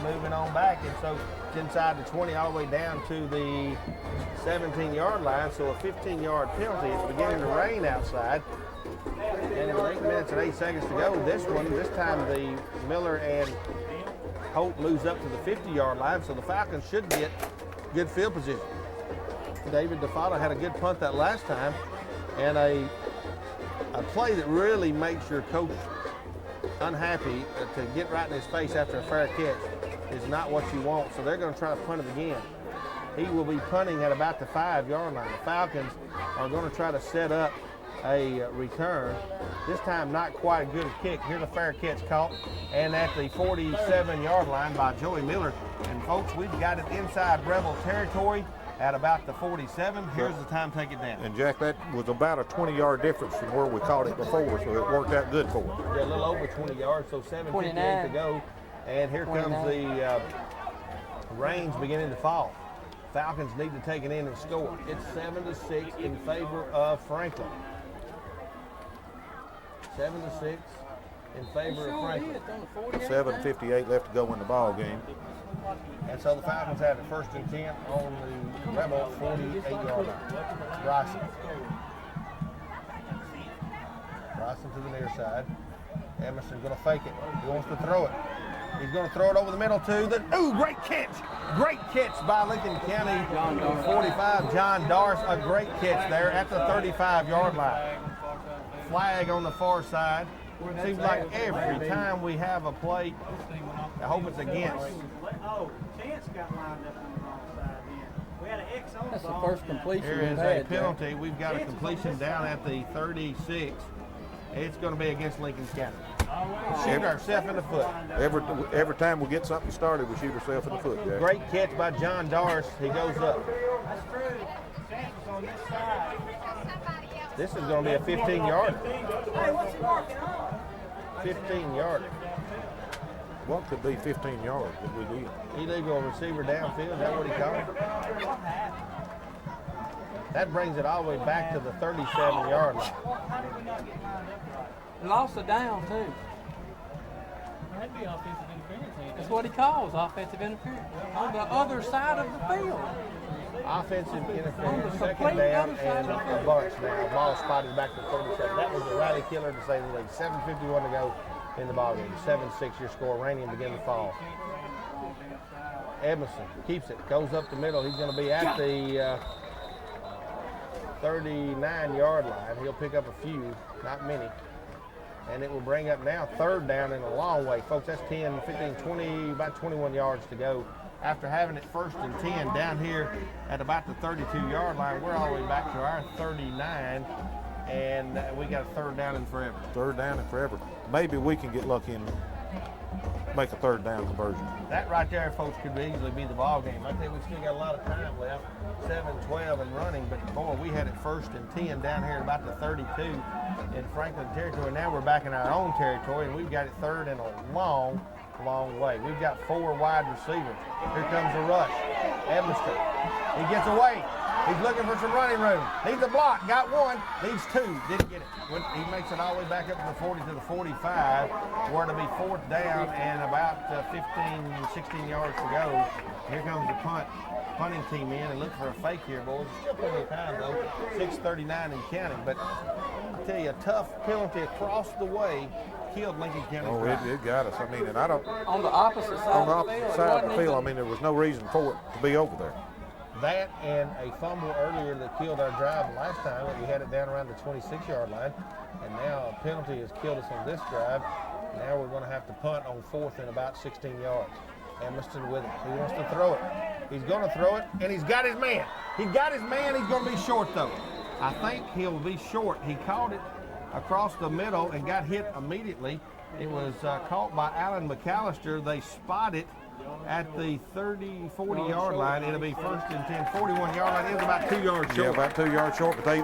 so it's inside the 20 all the way down to the 17-yard line. So a 15-yard penalty. It's beginning to rain outside. And with 8 minutes and 8 seconds to go, this time the Miller and Holt moves up to the 50-yard line. So the Falcons should get good field position. David DeFada had a good punt that last time, and a play that really makes your coach unhappy to get right in his face after a fair catch is not what you want. So they're going to try to punt it again. He will be punting at about the 5-yard line. The Falcons are going to try to set up a return. This time not quite a good kick. Here's a fair catch caught, and at the 47-yard line by Joey Miller. And folks, we've got it inside Rebel territory at about the 47. Here's the time, take it down. And Jack, that was about a 20-yard difference from where we caught it before, so it worked out good for us. Yeah, a little over 20 yards, so 7:58 to go. And here comes the rains beginning to fall. Falcons need to take it in and score. It's 7-6 in favor of Franklin. 7-6 in favor of Franklin. 7:58 left to go in the ball game. And so the Falcons have it 1st and 10 on the Rebel 48-yard line. Bryson to the near side. Emerson's going to fake it. He wants to throw it. He's going to throw it over the middle to the, great catch. Great catch by Lincoln County 45. John Darce, a great catch there at the 35-yard line. Flag on the far side. Seems like every time we have a play, I hope it's against. Oh, Chance got lined up on the wrong side then. We had an X on That's the the ball. first completion Here we've is a had, penalty. We've got a completion down at the 36. It's going to be against Lincoln County. Shoot ourselves in the foot. Every time we get something started, we shoot ourselves in the foot, Jack. Great catch by John Darce. He goes up. That's true. Chance was on this side. This is going to be a 15-yarder. Hey, what's he working on? 15-yarder. What could be 15 yards that we did? Illegal receiver downfield. Is that what he called it? What happened? That brings it all the way back to the 37-yard line. How did we not get lined up right? Lost a down too. That'd be offensive interference. ain't it? That's what he calls offensive interference. On the other side of the field. Offensive interference, the second complete down, other side and of the a field. bunch now. Ball spotted back to 37. That was a rally killer to say the least. 7:51 to go in the ballgame. 7-6 your score. Raining begin to fall. Edmondson keeps it, goes up the middle. He's going to be at the 39-yard line. He'll pick up a few, not many. And it will bring up now third down in a long way. Folks, that's 10, 15, 20, about 21 yards to go. After having it first and 10 down here at about the 32-yard line, we're all the way back to our 39, and we got a third down and forever. Third down and forever. Maybe we can get lucky and make a third down conversion. That right there, folks, could easily be the ball game. I think we still got a lot of time left, 7-12 and running, but boy, we had it first and 10 down here at about the 32 in Franklin territory. Now we're back in our own territory, and we've got it third and a long way. We've got 4 wide receivers. Here comes the rush. Edmondson. He gets away. He's looking for some running room. Needs a block. Got one. Needs 2. Didn't get it. He makes it all the way back up to the 40 to the 45. Where it'll be fourth down and about 15, 16 yards to go. Here comes the punting team in and look for a fake here, boys. Still plenty of time though. 6:39 and counting. But I tell you, a tough penalty across the way killed Lincoln County. Oh, it got us. I mean, and I don't. On the opposite side On the of the opposite field. side of the Wasn't field, I even- mean, there was no reason for it to be over there. That and a fumble earlier that killed our drive last time. We had it down around the 26-yard line. And now a penalty has killed us on this drive. Now we're going to have to punt on fourth and about 16 yards. Emerson with it. He wants to throw it. He's going to throw it, and he's got his man. He's got his man. He's going to be short, though. I think he'll be short. He caught it across the middle and got hit immediately. It was caught by Alan McAllister. They spot it at the 30, 40-yard line. It'll be first and 10, 41-yard line. It was about 2 yards short. Yeah, about 2 yards short, but they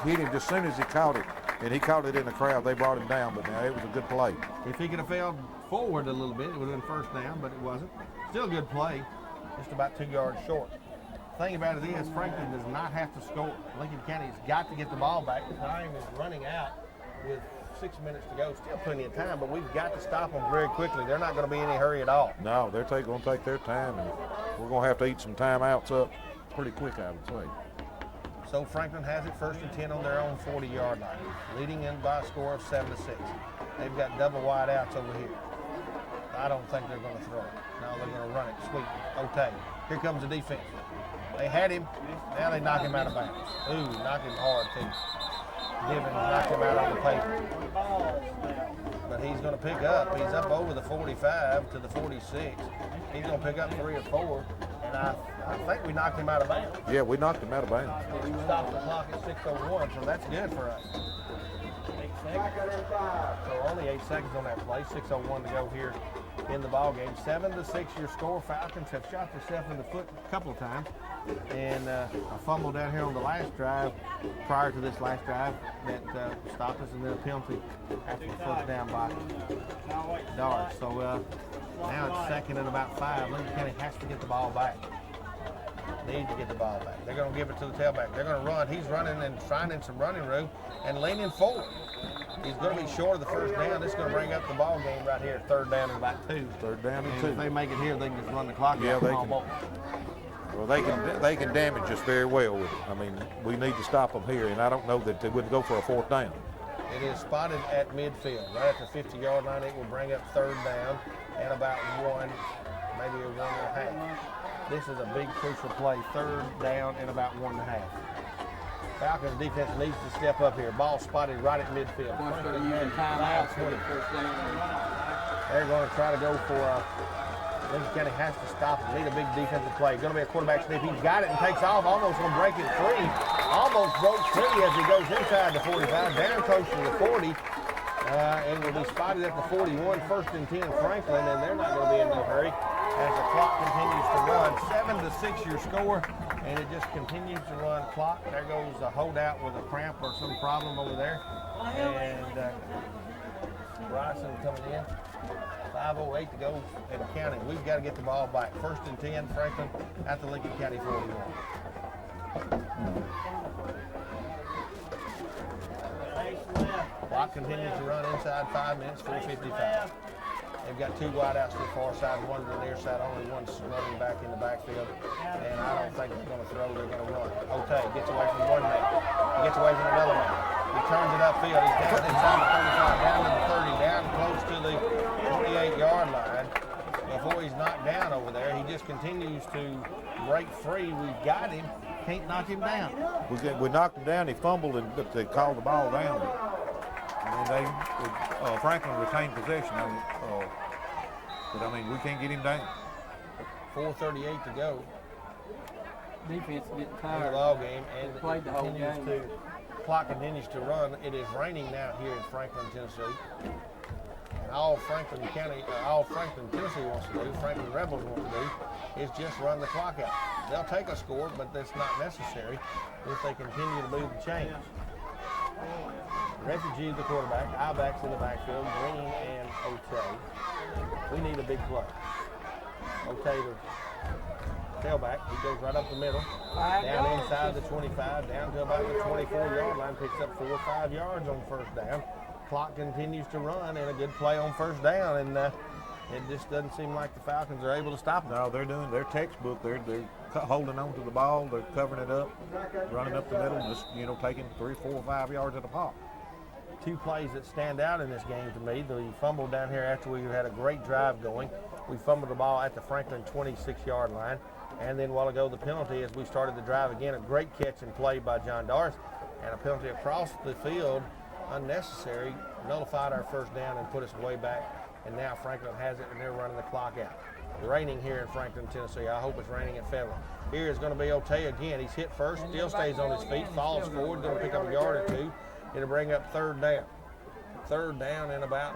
hit him just as soon as he caught it, and he caught it in the crowd. They brought him down, but now it was a good play. If he could have failed forward a little bit, it would have been first down, but it wasn't. Still a good play, just about 2 yards short. The thing about it is Franklin does not have to score. Lincoln County's got to get the ball back. Time is running out with 6 minutes to go. Still plenty of time, but we've got to stop them very quickly. They're not going to be in any hurry at all. No, they're going to take their time, and we're going to have to eat some timeouts up pretty quick, I would say. So Franklin has it first and 10 on their own 40-yard line, leading in by a score of 7-6. They've got double wide outs over here. I don't think they're going to throw it. No, they're going to run it. Sweet. Okay. Here comes the defense. They had him. Now they knock him out of bounds. Ooh, knock him hard, too. Given knocked him out on the paper. But he's going to pick up. He's up over the 45 to the 46. He's going to pick up 3 or 4. And I think we knocked him out of bounds. Yeah, we knocked him out of bounds. We stopped the clock at 6:01, so that's good for us. 8 seconds. So only 8 seconds on that play. 6:01 to go here in the ball game. 7-6 your score. Falcons have shot themselves in the foot a couple of times, and a fumble down here on the last drive, prior to this last drive, that stopped us, and then a penalty after the first down by Dart. So now it's second and about 5. Lincoln County has to get the ball back. Need to get the ball back. They're going to give it to the tailback. They're going to run. He's running and finding some running room and leaning forward. He's going to be short of the first down. This is going to bring up the ball game right here. Third down and about 2. Third down and And 2. if they make it here, they can just run the clock Yeah, out. they Come on, can. boys. Well, they can damage us very well with it. I mean, we need to stop them here, and I don't know that they wouldn't go for a fourth down. It is spotted at midfield, right at the 50-yard line. It will bring up third down and about 1, maybe a 1.5. This is a big crucial play. Third down and about 1.5. Falcons defense needs to step up here. Ball spotted right at midfield. Once they're using timeouts for the first down. They're going to try to go for Lincoln County has to stop and need a big defensive play. Going to be a quarterback sneak. He's got it and takes off. Almost going to break it free. Almost broke free as he goes inside the 45. Down close to the 40. And will be spotted at the 41. First and 10 Franklin, and they're not going to be in no hurry as the clock continues to run. 7-6 your score. And it just continues to run clock. There goes a holdout with a cramp or some problem over there. And Bryson coming in. 5:08 to go in the county. We've got to get the ball back. 1st and 10, Franklin at the Lincoln County 41. Clock continues to run inside 5 minutes, 4:55. They've got 2 wideouts to the far side, 1 to the near side, only 1 running back in the backfield. And I don't think they're going to throw, they're going to run. Otay gets away from one man. He gets away from another man. He turns it upfield. He's down inside the 35, down to the 30, down close to the 28-yard line. Before he's knocked down over there, he just continues to break free. We've got him. Can't knock him down. We knocked him down. He fumbled, but they called the ball down. And Franklin retained possession. But I mean, we can't get him down. 4:38 to go. Defense getting In the tired. ball game, and Played the whole game. Clock continues to run. It is raining now here in Franklin, Tennessee. And all Franklin, Tennessee wants to do, Franklin Rebels want to do, is just run the clock out. They'll take a score, but that's not necessary if they continue to move the chains. Refugee, the quarterback, I-backs in the backfield, Green and Otay. We need a big play. Otay, the tailback, he goes right up the middle, down inside the 25, down to about the 24-yard line, picks up 4 or 5 yards on 1st down. Clock continues to run, and a good play on 1st down, and it just doesn't seem like the Falcons are able to stop them. No, they're doing their textbook. They're holding on to the ball. They're covering it up, running up the middle, just taking 3, 4, 5 yards at a pop. 2 plays that stand out in this game to me. The fumble down here after we had a great drive going. We fumbled the ball at the Franklin 26-yard line. And then a while ago, the penalty as we started the drive again, a great catch and play by John Doris. And a penalty across the field, unnecessary, nullified our 1st down and put us way back. And now Franklin has it, and they're running the clock out. Raining here in Franklin, Tennessee. I hope it's raining in Federal. Here is going to be Otay again. He's hit first, still stays on his feet, falls forward, going to pick up a yard or 2. It'll bring up 3rd down. 3rd down and about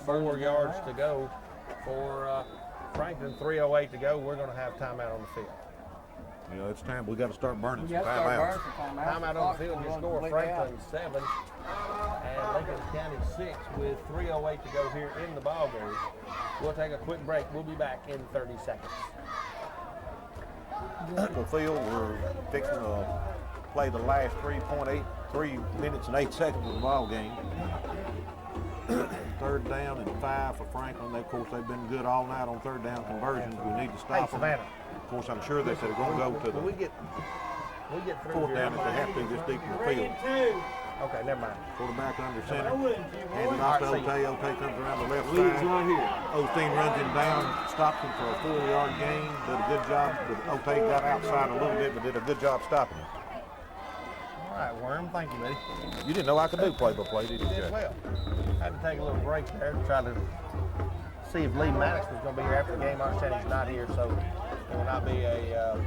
4 yards to go for Franklin. 3:08 to go. We're going to have timeout on the field. It's time. We got to start burning some You got to start timeouts. burning some Timeout on the field. Your score: Franklin 7 and Lincoln County 6 with 3:08 to go here in the ball game. We'll take a quick break. We'll be back in 30 seconds. The field, we're fixing to play the last 3 minutes and 8 seconds of the ball game. 3rd down and 5 for Franklin. Of course, they've been good all night on 3rd down conversions. We need to stop them. Savannah. Of course, I'm sure that they're going to go to When we the get through 4th here. down if they have to this deep in the field. Okay, never mind. Quarterback under center. Hands it off to Otay. Otay comes around the left Lead's side. right here. Osteen runs him down, stops him for a 4-yard gain. Did a good job. Otay got outside a little bit, but did a good job stopping him. All right, Worm. Thank you, buddy. You didn't know I could do play-by-play, did you, Did Jack? well. Had to take a little break there to try to see if Lee Maddox was going to be here after the game. I understand he's not here, so there will not be a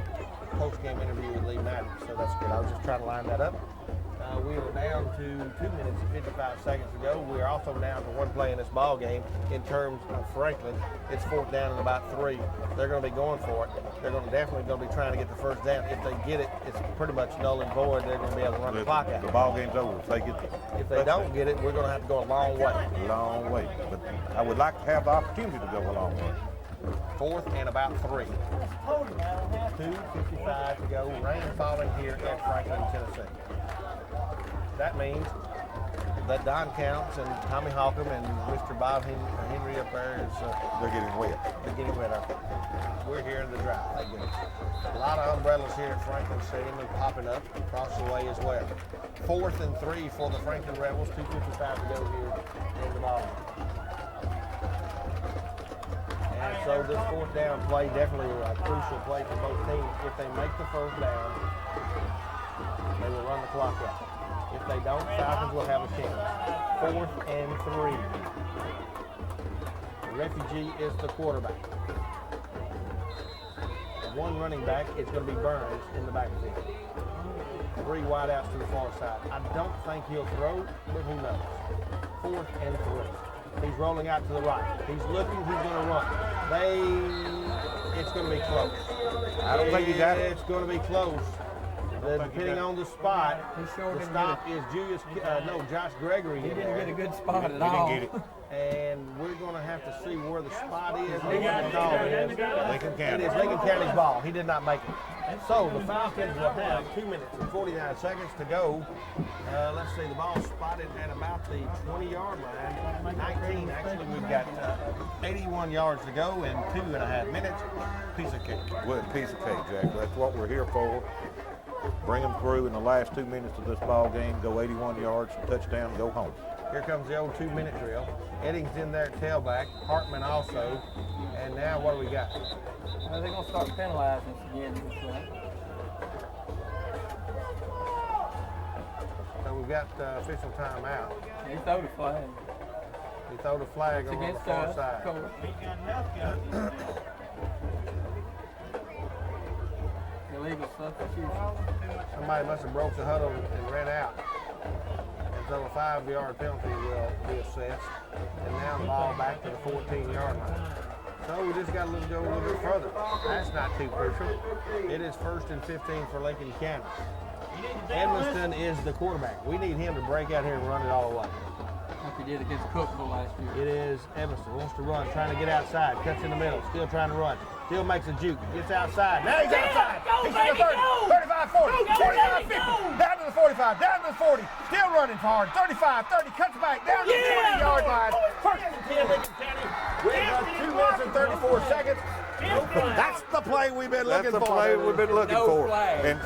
post-game interview with Lee Maddox, so that's good. I was just trying to line that up. We are down to 2 minutes and 55 seconds to go. We are also down to 1 play in this ball game in terms of Franklin. It's 4th down and about 3. They're going to be going for it. They're definitely going to be trying to get the 1st down. If they get it, it's pretty much null and void. They're going to be able to run the clock out. The ball game's over if they get it. If they don't get it, we're going to have to go a long way. Long way. But I would like to have the opportunity to go a long way. 4th and about 3. 2:55 to go. Rain falling here at Franklin, Tennessee. That means that Don Counts and Tommy Hawcom and Mr. Bob Henry up there is They're getting wet. they're getting wet up there. We're here in the drought. Thank goodness. A lot of umbrellas here at Franklin Stadium and popping up across the way as well. 4th and 3 for the Franklin Rebels. 2:55 to go here in the ball. And so this 4th down play definitely a crucial play for both teams. If they make the 1st down, they will run the clock out. If they don't, Falcons will have a chance. 4th and 3. Refugee is the quarterback. 1 running back is going to be Burns in the backfield. 3 wideouts to the far side. I don't think he'll throw, but who knows? 4th and 3. He's rolling out to the right. He's looking, he's going to run. It's going to be close. I don't think he got it. It's going to be close. Depending on the spot, He sure the didn't stop is Josh Gregory. He didn't get a good spot at He all. didn't get it. And we're going to have to see where the spot is. Lincoln County. It is Lincoln County's ball. He did not make it. So the Falcons will have 2 minutes and 49 seconds to go. Let's see, the ball spotted at about the 20-yard line. 19, actually. We've got 81 yards to go in 2.5 minutes. Piece of cake. Well, piece of cake, Jack. That's what we're here for. Bring them through in the last 2 minutes of this ball game. Go 81 yards, touchdown, go home. Here comes the old 2-minute drill. Eddings in there at tailback. Hartman also. And now what do we got? They're going to start penalizing us again. So we've got official timeout. He threw the flag. He threw the flag It's over on the against far us. side. Coach. Illegal substitution. Somebody must have broke the huddle and ran out. And so a 5-yard penalty will be assessed. And now the ball back to the 14-yard line. So we just got to go a little bit further. That's not too crucial. It is 1st and 15 for Lincoln County. Edmiston is the quarterback. We need him to break out here and run it all the way. Like he did against Cookville last year. It is Edmiston. Wants to run, trying to get outside. Cuts in the middle. Still trying to run. Still makes a juke. Gets outside. Now he's outside. He's to the 30, 35, 40, 45, 50. Down to the 45. Down to the 40. Still running hard. 35, 30. Cuts back. Down to the 20-yard line. 1st and 10 Lincoln County. With 2 minutes and 34 seconds. That's the play we've been looking for. That's the play we've been looking for. And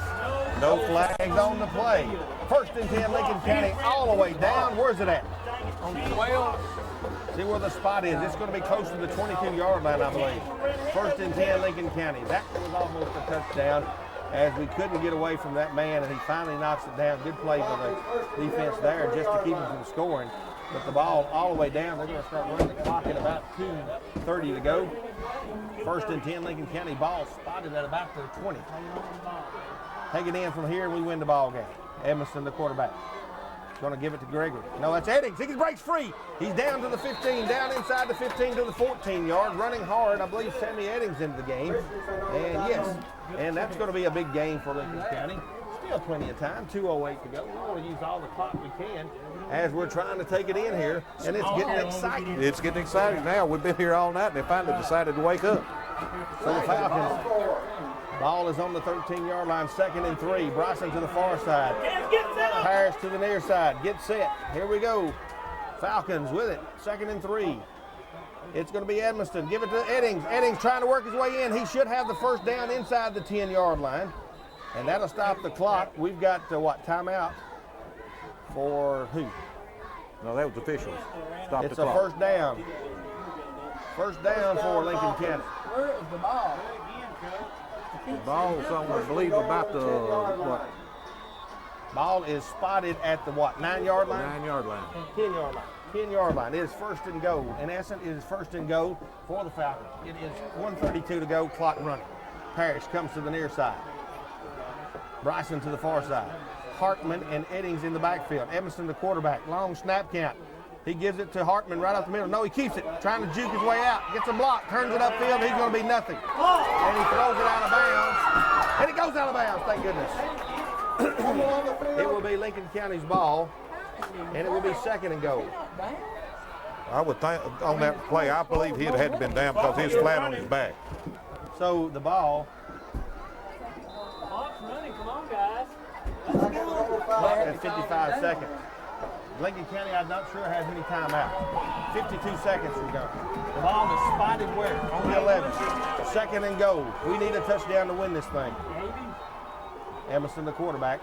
no flags on the play. 1st and 10 Lincoln County all the way down. Where's it at? On 12. See where the spot is. It's going to be close to the 22-yard line, I believe. 1st and 10 Lincoln County. That was almost a touchdown as we couldn't get away from that man, and he finally knocks it down. Good play by the defense there just to keep him from scoring. But the ball all the way down. They're going to start running the clock at about 2:30 to go. 1st and 10 Lincoln County. Ball spotted at about the 20. Take it in from here, and we win the ball game. Edmiston, the quarterback. Going to give it to Gregory. No, that's Eddings. He breaks free. He's down to the 15, down inside the 15 to the 14-yard, running hard. I believe Sammy Eddings into the game. And yes, and that's going to be a big game for Lincoln County. Still plenty of time, 2:08 to go. We want to use all the clock we can as we're trying to take it in here, and it's getting exciting. it's getting exciting now. We've been here all night, and they finally decided to wake up. So the Falcons, ball is on the 13-yard line, 2nd and 3. Bryson to the far side. Harris to the near side. Get set. Here we go. Falcons with it. 2nd and 3. It's going to be Edmiston. Give it to Eddings. Eddings trying to work his way in. He should have the first down inside the 10-yard line. And that'll stop the clock. We've got, timeout for who? No, that was officials. Stop It's the a clock. first down. First down for Lincoln County. Where is the ball? The ball, somewhere, I believe, about the, what? Ball is spotted at the 9-yard line? 9-yard line. 10-yard line. 10-yard line. It is 1st and goal. In essence, it is 1st and goal for the Falcons. It is 1:32 to go, clock running. Parrish comes to the near side. Bryson to the far side. Hartman and Eddings in the backfield. Edmiston, the quarterback. Long snap count. He gives it to Hartman right up the middle. No, he keeps it. Trying to juke his way out. Gets a block. Turns it upfield. He's going to be nothing. And he throws it out of bounds. And it goes out of bounds. Thank goodness. It will be Lincoln County's ball. And it will be 2nd and goal. I would think on that play, I believe he'd had been down because he was flat on his back. So the ball. Clock's running. Come on, guys. At 55 seconds. Lincoln County, I'm not sure, has any timeout. 52 seconds to go. The ball is spotted where? On the 11. 2nd and goal. We need a touchdown to win this thing. Emerson, the quarterback.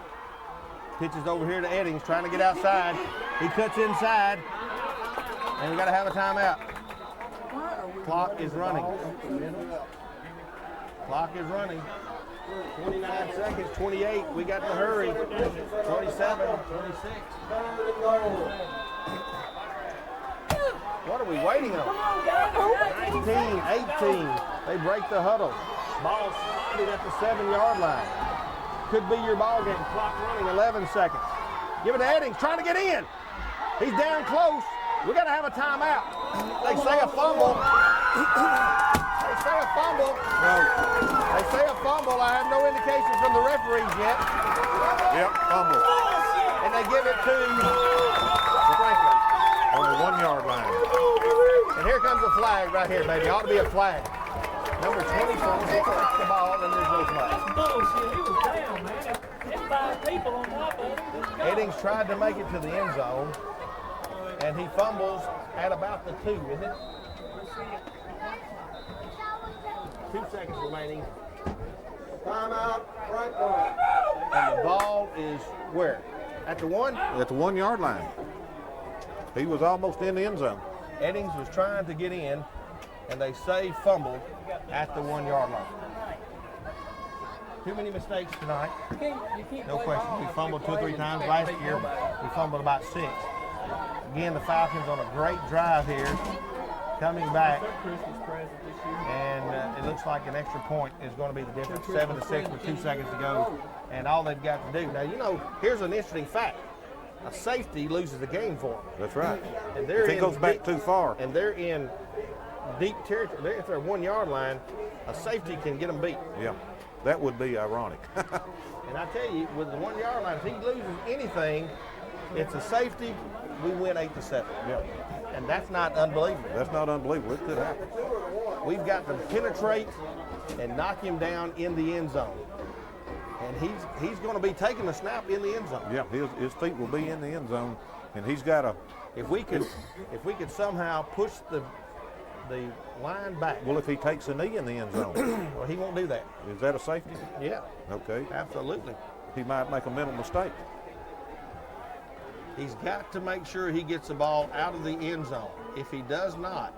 Pitches over here to Eddings, trying to get outside. He cuts inside. And we got to have a timeout. Clock is running. Clock is running. 29 seconds, 28. We got to hurry. 27, 26. What are we waiting on? 19, 18. They break the huddle. Ball spotted at the 7-yard line. Could be your ball game. Clock running, 11 seconds. Give it to Eddings, trying to get in. He's down close. We got to have a timeout. They say a fumble. They say a fumble. No. They say a fumble. I have no indication from the referees yet. Yep, fumble And they give it to Franklin. on the 1 yard line. And here comes a flag right here, baby. Ought to be a flag. Number 24 hits the ball, and there's no flag. Bullshit, he was down, man. There's 5 people on top of it. Let's go. Eddings tried to make it to the end zone, and he fumbles at about the 2, isn't it? 2 seconds remaining, Timeout, Franklin. and the ball is where? At the 1? At the 1 yard line. He was almost in the end zone. Eddings was trying to get in, and they say fumbled at the 1 yard line. Too many mistakes tonight. You can't No play question. ball We if fumbled you 2 or 3 play times and last beat year. nobody. We fumbled about 6. Again, the Falcons on a great drive here, coming back, Christmas present this year. and it looks like an extra point is going to be the difference. 7-6 with 2 seconds to go, and all they've got to do. Now, you know, here's an interesting fact. A safety loses the game for them. That's right. And they're If he in goes back deep- too far, And they're in deep territory. If they're 1 yard line, a safety can get them beat. yeah, that would be ironic. And I tell you, with the 1 yard line, if he loses anything, it's a safety. We win 8-7. Yeah. And that's not unbelievable. That's not unbelievable. It could happen. We've got to penetrate and knock him down in the end zone. And he's going to be taking the snap in the end zone. Yeah, his feet will be in the end zone, and he's got a. If we could somehow push the line back, Well, if he takes a knee in the end zone, well, he won't do that. is that a safety? Yeah, Okay. absolutely. He might make a mental mistake. He's got to make sure he gets the ball out of the end zone. If he does not,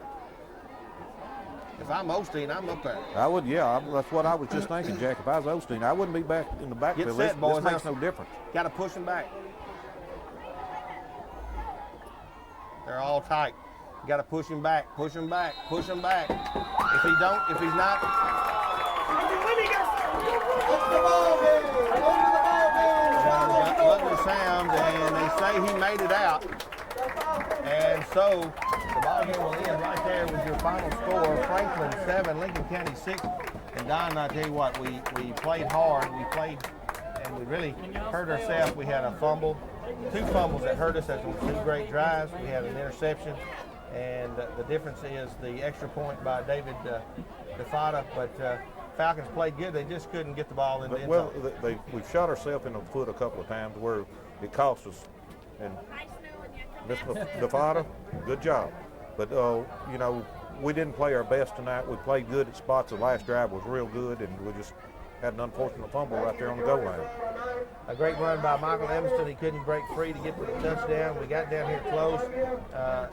if I'm Osteen, I'm up there. I would, yeah. That's what I was just thinking, Jack. If I was Osteen, I wouldn't be back in the backfield. set, This boys. makes no difference. Got to push him back. They're all tight. You got to push him back, push him back, push him back. If he don't, if he's not, What's the ball game? Over the ball game. Butler sounds, and they say he made it out. And so the ball game will end right there with your final score: Franklin 7, Lincoln County 6. And Don, I tell you what, we played hard. We played, and we really hurt ourselves. We had a fumble, 2 fumbles that hurt us after 2 great drives. We had an interception, and the difference is the extra point by David DeFada. But Falcons played good. They just couldn't get the ball in the end Well, zone. we've shot ourselves in the foot a couple of times where it cost us. And Mr. DeFada, good job. But, you know, we didn't play our best tonight. We played good at spots. The last drive was real good, and we just had an unfortunate fumble right there on the goal line. A great run by Michael Evanston. He couldn't break free to get to the touchdown. We got down here close.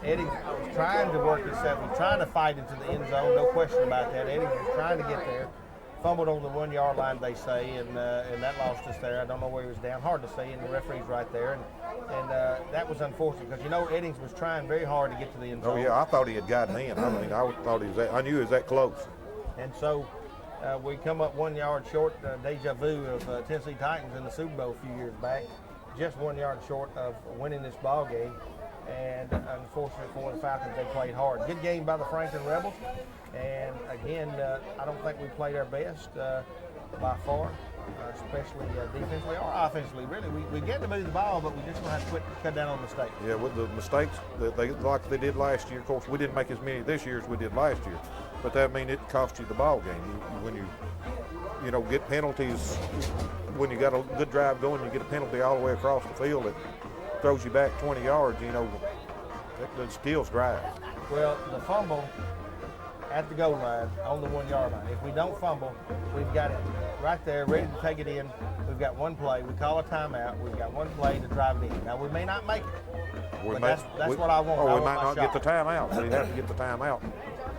Eddie was trying to work himself. He was trying to fight into the end zone. No question about that. Eddie was trying to get there. Fumbled on the 1 yard line, they say, and that lost us there. I don't know where he was down. Hard to say, and the referee's right there. And that was unfortunate because, you know, Eddings was trying very hard to get to the end zone. Oh, yeah, I thought he had gotten in. I mean, I thought he was I knew he was that close. And so we come up 1 yard short, deja vu of Tennessee Titans in the Super Bowl a few years back. Just 1 yard short of winning this ball game. And unfortunate for the Falcons, they played hard. Good game by the Franklin Rebels. And again, I don't think we played our best by far, especially defensively or offensively. Really, we get to move the ball, but we just don't have to cut down on mistakes. Yeah, with the mistakes that they like they did last year. Of course, we didn't make as many this year as we did last year, but that means it cost you the ball game. When you know, get penalties, when you got a good drive going, you get a penalty all the way across the field that throws you back 20 yards. You know, that skills drive. Well, the fumble at the goal line on the 1 yard line. If we don't fumble, we've got it right there, ready to take it in. We've got one play. We call a timeout. We've got one play to drive it in. Now, we may not make it, but that's what I want. Or I we want might my not get the shot. timeout. We have to get the timeout,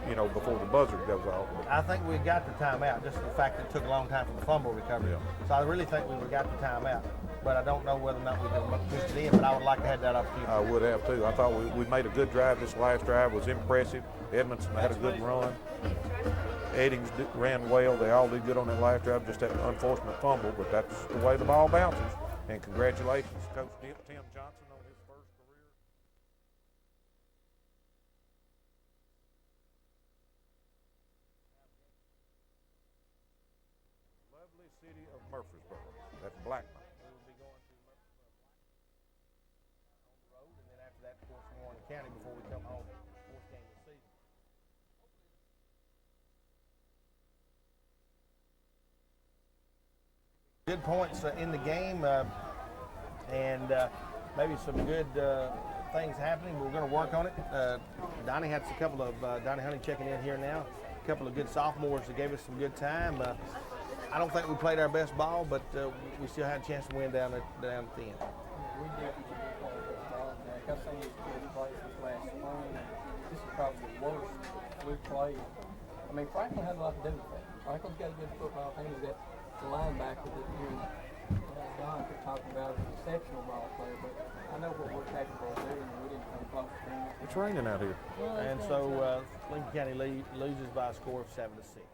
you know, before the buzzer goes off. I think we got the timeout, just the fact that it took a long time for the fumble recovery. Yeah. So I really think we got the timeout. But I don't know whether or not we pushed it in, but I would like to have that opportunity. I would have too. I thought we made a good drive. This last drive was impressive. Edmondson had a good run. Eddings ran well. They all did good on that last drive. Just that unfortunate fumble, but that's the way the ball bounces. And congratulations, Coach Tim Johnson. City of Murfreesboro. That's Blackman. We will be going to Murfreesboro on the road, and then after that, of course, Warren County before we come home. Fourth game of the season. Good points in the game, and maybe some good things happening. We're going to work on it. Donnie had a couple of Donnie Honey checking in here now. A couple of good sophomores that gave us some good time. I don't think we played our best ball, but we still had a chance to win down at the end. We definitely played our best ball, Jack. I've seen these kids play since last spring, and this is probably the worst we played. I mean, Franklin has a lot to do with that. Franklin's got a good football team. He's got the linebacker that Don could talk about as an exceptional ball player, but I know what we're capable of doing, and we didn't come close to him. It's raining out here. And so Lincoln County loses by a score of 7-6.